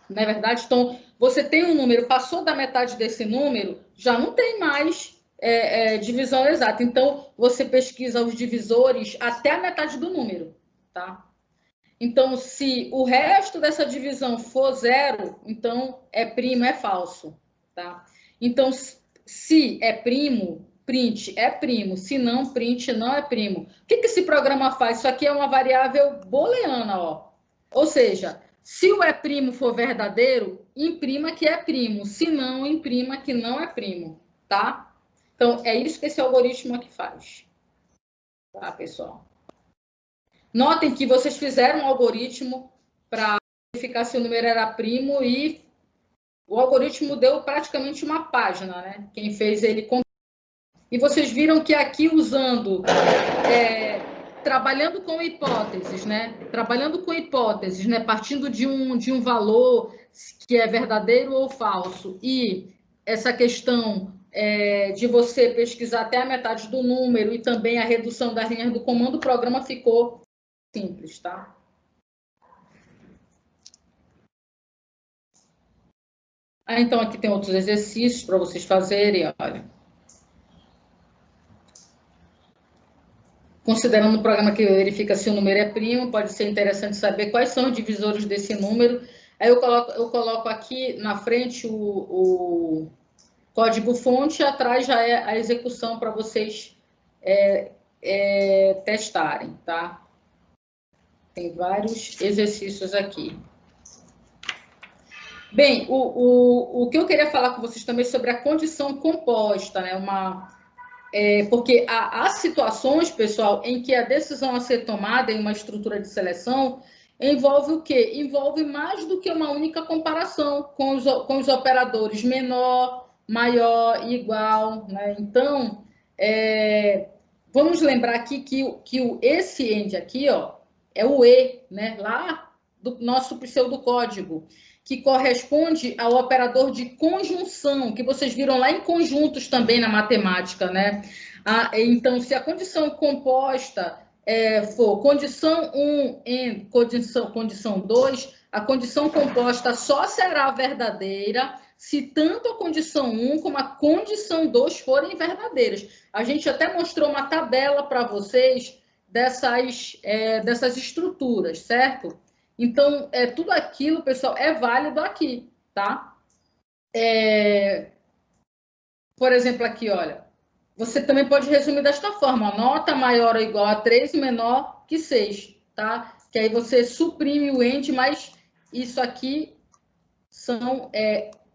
Não é verdade? Então, você tem um número, passou da metade desse número, já não tem mais divisão exata. Então, você pesquisa os divisores até a metade do número, tá? Então, se o resto dessa divisão for zero, então é primo, é falso, tá? Então, se é primo, print é primo. Se não, print não é primo. O que esse programa faz? Isso aqui é uma variável booleana, ó. Ou seja, se o é primo for verdadeiro, imprima que é primo. Se não, imprima que não é primo, tá? Então, é isso que esse algoritmo aqui faz. Tá, pessoal? Notem que vocês fizeram um algoritmo para verificar se o número era primo e o algoritmo deu praticamente uma página, né? Quem fez ele... E vocês viram que aqui usando... trabalhando com hipóteses, né? Trabalhando com hipóteses, né? Partindo de um valor que é verdadeiro ou falso e essa questão de você pesquisar até a metade do número e também a redução das linhas do comando, o programa ficou simples, tá? Então, aqui tem outros exercícios para vocês fazerem, olha. Considerando o programa que verifica se o número é primo, pode ser interessante saber quais são os divisores desse número. Aí eu coloco aqui na frente o código-fonte, atrás já é a execução para vocês testarem, tá? Tem vários exercícios aqui. Bem, o que eu queria falar com vocês também sobre a condição composta, né? Porque há situações, pessoal, em que a decisão a ser tomada em uma estrutura de seleção envolve o quê? Envolve mais do que uma única comparação com os operadores menor, maior, igual, né? Então, vamos lembrar aqui que esse end aqui, ó, é o E, né? Lá do nosso pseudocódigo, que corresponde ao operador de conjunção, que vocês viram lá em conjuntos também na matemática, né? Então, se a condição composta for condição 1 em condição 2, a condição composta só será verdadeira se tanto a condição 1 como a condição 2 forem verdadeiras. A gente até mostrou uma tabela para vocês dessas estruturas, certo? Então, tudo aquilo, pessoal, é válido aqui, tá? Por exemplo, aqui, olha. Você também pode resumir desta forma. Nota maior ou igual a 3 e menor que 6, tá? que aí você suprime o end, mas isso aqui são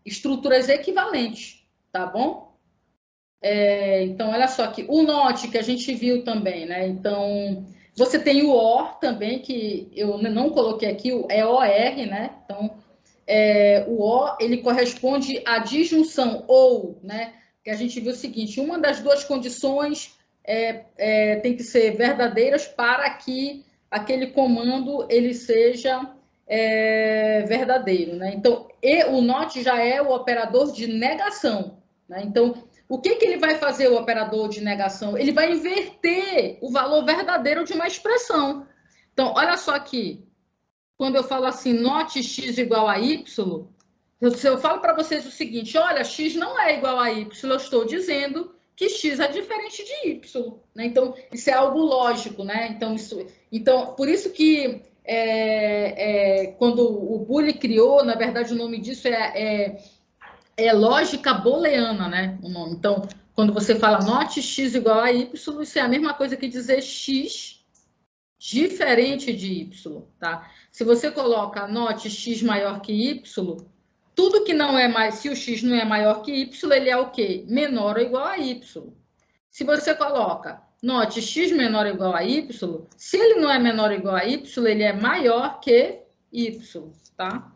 estruturas equivalentes, tá bom? Então, olha só aqui, o not que a gente viu também, né? Então, você tem o OR também, que eu não coloquei aqui, é OR, né? Então, o OR, ele corresponde à disjunção ou, né? Que a gente viu o seguinte, uma das duas condições tem que ser verdadeiras para que aquele comando ele seja verdadeiro, né? Então, o not já é o operador de negação, né? Então, o que ele vai fazer, o operador de negação? Ele vai inverter o valor verdadeiro de uma expressão. Então, olha só aqui. Quando eu falo assim, not x igual a y, eu falo para vocês o seguinte, olha, x não é igual a y, eu estou dizendo que x é diferente de y. Né? Então, isso é algo lógico, né? Então por isso que quando o Boole criou, na verdade, o nome disso é lógica booleana, né? O nome. Então, quando você fala not x igual a y, isso é a mesma coisa que dizer x diferente de y, tá? Se você coloca not x maior que y, tudo que não é mais, se o x não é maior que y, ele é o quê? Menor ou igual a y. Se você coloca not x menor ou igual a y, se ele não é menor ou igual a y, ele é maior que y, tá?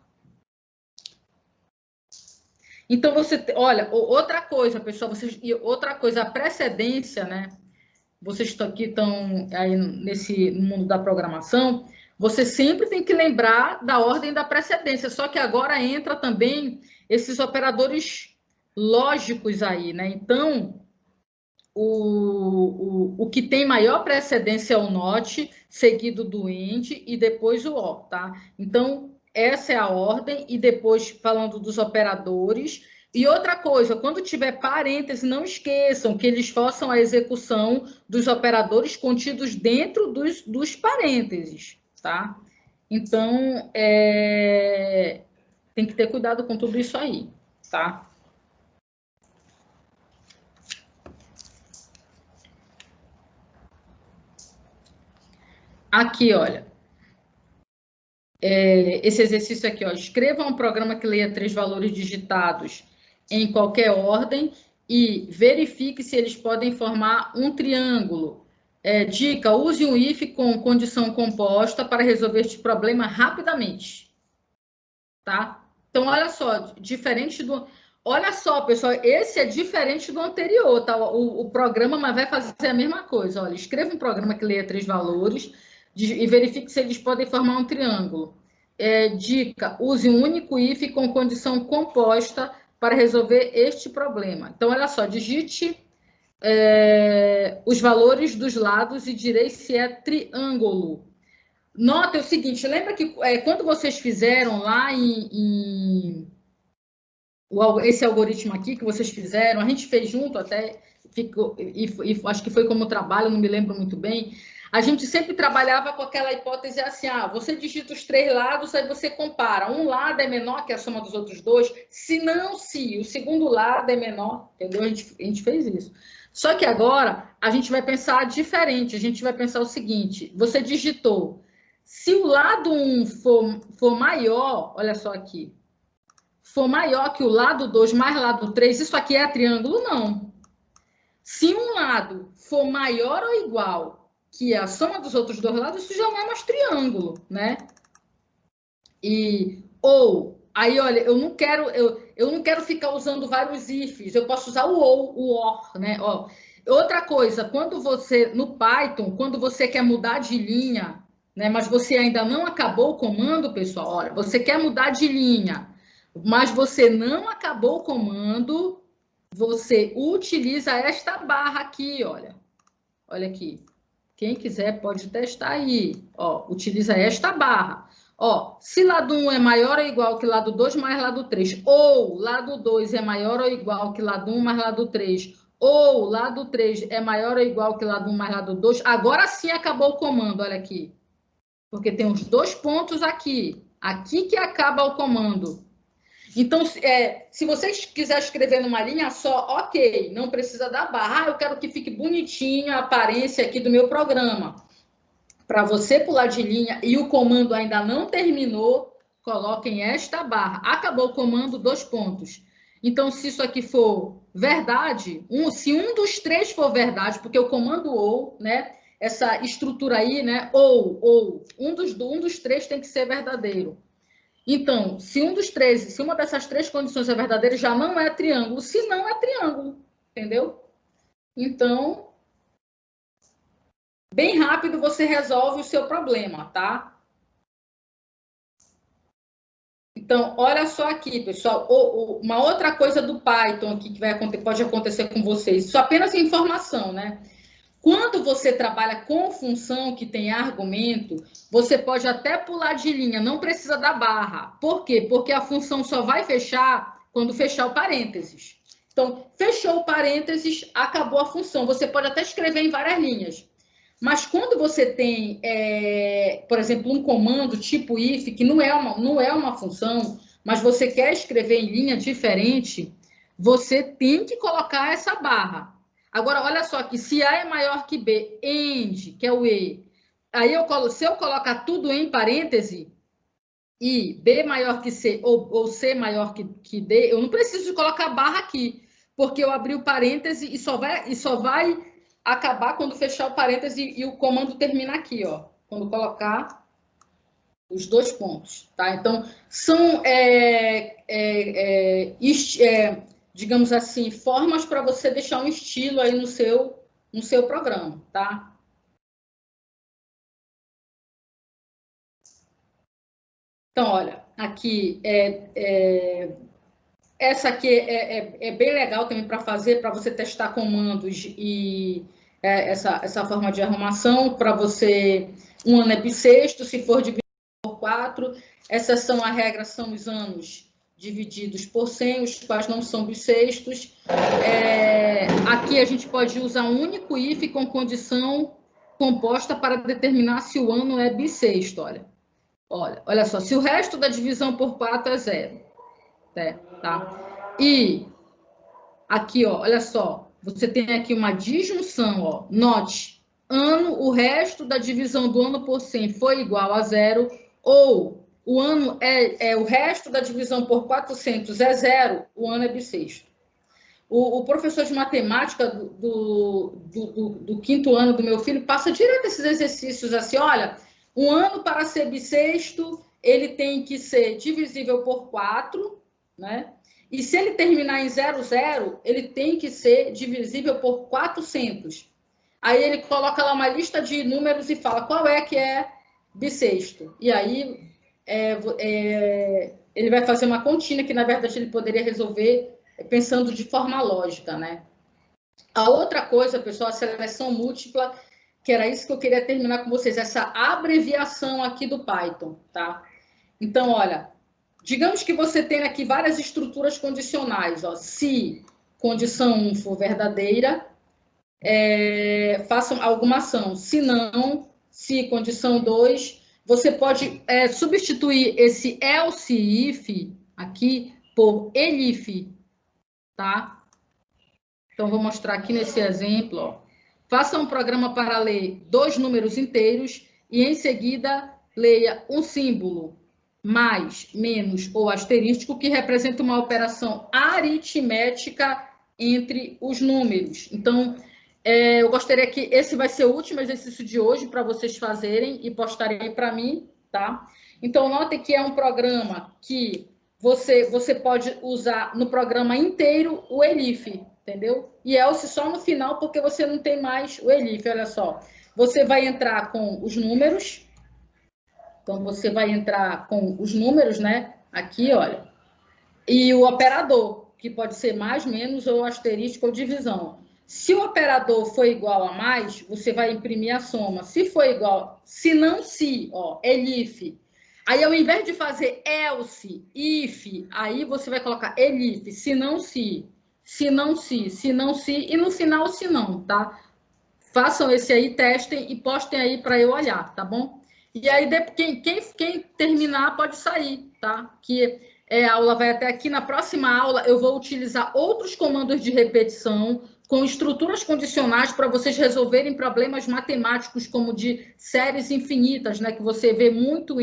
Então, olha, outra coisa, pessoal, outra coisa, a precedência, né? Vocês que estão aí no mundo da programação, você sempre tem que lembrar da ordem da precedência, só que agora entra também esses operadores lógicos aí, né? Então, o que tem maior precedência é o not, seguido do end e depois o or, tá? Então, essa é a ordem, e depois falando dos operadores. E outra coisa, quando tiver parêntese, não esqueçam que eles forçam a execução dos operadores contidos dentro dos parênteses, tá? Então, tem que ter cuidado com tudo isso aí, tá? Aqui, olha, esse exercício aqui, ó, escreva um programa que leia 3 valores digitados em qualquer ordem e verifique se eles podem formar um triângulo. Dica, use um if com condição composta para resolver este problema rapidamente. Tá? Então, olha só, diferente do... Olha só, pessoal, esse é diferente do anterior, tá? O programa, mas vai fazer a mesma coisa. Olha, escreva um programa que leia 3 valores e verifique se eles podem formar um triângulo. Dica, use um único if com condição composta para resolver este problema. Então, olha só, digite os valores dos lados e direi se é triângulo. Nota o seguinte, lembra que quando vocês fizeram lá esse algoritmo aqui que vocês fizeram, a gente fez junto até, e acho que foi como trabalho, não me lembro muito bem, a gente sempre trabalhava com aquela hipótese assim, você digita os 3 lados, aí você compara, um lado é menor que a soma dos outros 2, se o segundo lado é menor, entendeu? A gente fez isso. Só que agora, a gente vai pensar diferente, a gente vai pensar o seguinte, você digitou, se o lado 1 for maior, olha só aqui, for maior que o lado 2 mais lado 3, isso aqui é triângulo? Não. Se um lado for maior ou igual que a soma dos outros 2 lados, isso já não é mais triângulo, né? Aí, olha, eu não quero ficar usando vários ifs, eu posso usar o or, né? Ó, outra coisa, no Python, quando você quer mudar de linha, né, mas você ainda não acabou o comando, pessoal, olha, você quer mudar de linha, mas você não acabou o comando, você utiliza esta barra aqui, olha aqui. Quem quiser pode testar aí. Ó, utiliza esta barra. Ó, se lado 1 é maior ou igual que lado 2 mais lado 3, ou lado 2 é maior ou igual que lado 1 mais lado 3, ou lado 3 é maior ou igual que lado 1 mais lado 2, agora sim acabou o comando, olha aqui. Porque tem os 2 pontos aqui. Aqui que acaba o comando. Então, se você quiser escrever numa linha só, ok, não precisa da barra. Eu quero que fique bonitinha a aparência aqui do meu programa. Para você pular de linha e o comando ainda não terminou, coloquem esta barra. Acabou o comando, 2 pontos. Então, se isso aqui for verdade, se um dos 3 for verdade, porque o comando ou, né, essa estrutura aí, né, ou, um dos 3 tem que ser verdadeiro. Então, se uma dessas 3 condições é verdadeira, já não é triângulo. Se não, é triângulo, entendeu? Então, bem rápido você resolve o seu problema, tá? Então, olha só aqui, pessoal, uma outra coisa do Python aqui que pode acontecer com vocês, isso apenas é informação, né? Quando você trabalha com função que tem argumento, você pode até pular de linha, não precisa da barra. Por quê? Porque a função só vai fechar quando fechar o parênteses. Então, fechou o parênteses, acabou a função. Você pode até escrever em várias linhas. Mas quando você tem, por exemplo, um comando tipo if, que não é uma função, mas você quer escrever em linha diferente, você tem que colocar essa barra. Agora, olha só aqui, se A é maior que B, AND, que é o E, aí se eu colocar tudo em parêntese, e B maior que C, ou C maior que D, eu não preciso de colocar barra aqui, porque eu abri o parêntese e só vai acabar quando fechar o parêntese e o comando termina aqui, ó, quando colocar os 2 pontos, tá? Então, são, digamos assim, formas para você deixar um estilo aí no seu programa, tá? Então, olha, aqui essa aqui é bem legal também para fazer, para você testar comandos e essa forma de arrumação, para você, um ano é bissexto, se for dividido por 4, essas são a regra, são os anos divididos por 100, os quais não são bissextos. Aqui a gente pode usar um único if com condição composta para determinar se o ano é bissexto, olha só, se o resto da divisão por 4 é 0, tá? E aqui, ó, olha só, você tem aqui uma disjunção, ó, note, ano, o resto da divisão do ano por 100 foi igual a 0, ou o ano o resto da divisão por 400 é 0, o ano é bissexto. O professor de matemática do 5º ano do meu filho passa direto esses exercícios assim, olha, um ano para ser bissexto, ele tem que ser divisível por 4, né? E se ele terminar em 00, ele tem que ser divisível por 400. Aí ele coloca lá uma lista de números e fala qual é que é bissexto. E aí ele vai fazer uma continha que, na verdade, ele poderia resolver pensando de forma lógica, né? A outra coisa, pessoal, a seleção múltipla, que era isso que eu queria terminar com vocês, essa abreviação aqui do Python, tá? Então, olha, digamos que você tem aqui várias estruturas condicionais, ó. Se condição 1 for verdadeira, façam alguma ação. Se não, se condição 2, você pode substituir esse else if aqui por elif, tá? Então, vou mostrar aqui nesse exemplo, ó. Faça um programa para ler 2 números inteiros e, em seguida, leia um símbolo mais, menos ou asterístico que representa uma operação aritmética entre os números. Então, eu gostaria que esse vai ser o último exercício de hoje para vocês fazerem e postarem para mim, tá? Então, notem que é um programa que você pode usar no programa inteiro o elif, entendeu? E else só no final, porque você não tem mais o elif, olha só. Você vai entrar com os números. Então, você vai entrar com os números, né? Aqui, olha. E o operador, que pode ser mais, menos, ou asterístico ou divisão. Se o operador for igual a mais, você vai imprimir a soma. Se for igual, se não se, ó, elif. Aí, ao invés de fazer else, if, aí você vai colocar elif, se não se, se não se, se não se, e no final, se não, tá? Façam esse aí, testem e postem aí para eu olhar, tá bom? E aí, quem terminar pode sair, tá? Que a aula vai até aqui. Na próxima aula, eu vou utilizar outros comandos de repetição, com estruturas condicionais para vocês resolverem problemas matemáticos como de séries infinitas, né, que você vê muito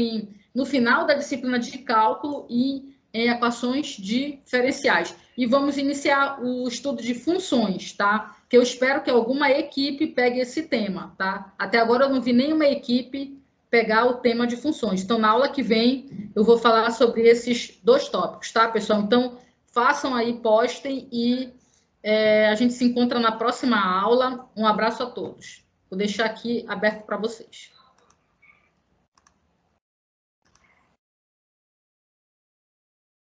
no final da disciplina de cálculo e em equações diferenciais. E vamos iniciar o estudo de funções, tá? Que eu espero que alguma equipe pegue esse tema, tá? Até agora eu não vi nenhuma equipe pegar o tema de funções. Então, na aula que vem, eu vou falar sobre esses 2 tópicos, tá, pessoal? Então, façam aí, postem e a gente se encontra na próxima aula. Um abraço a todos. Vou deixar aqui aberto para vocês.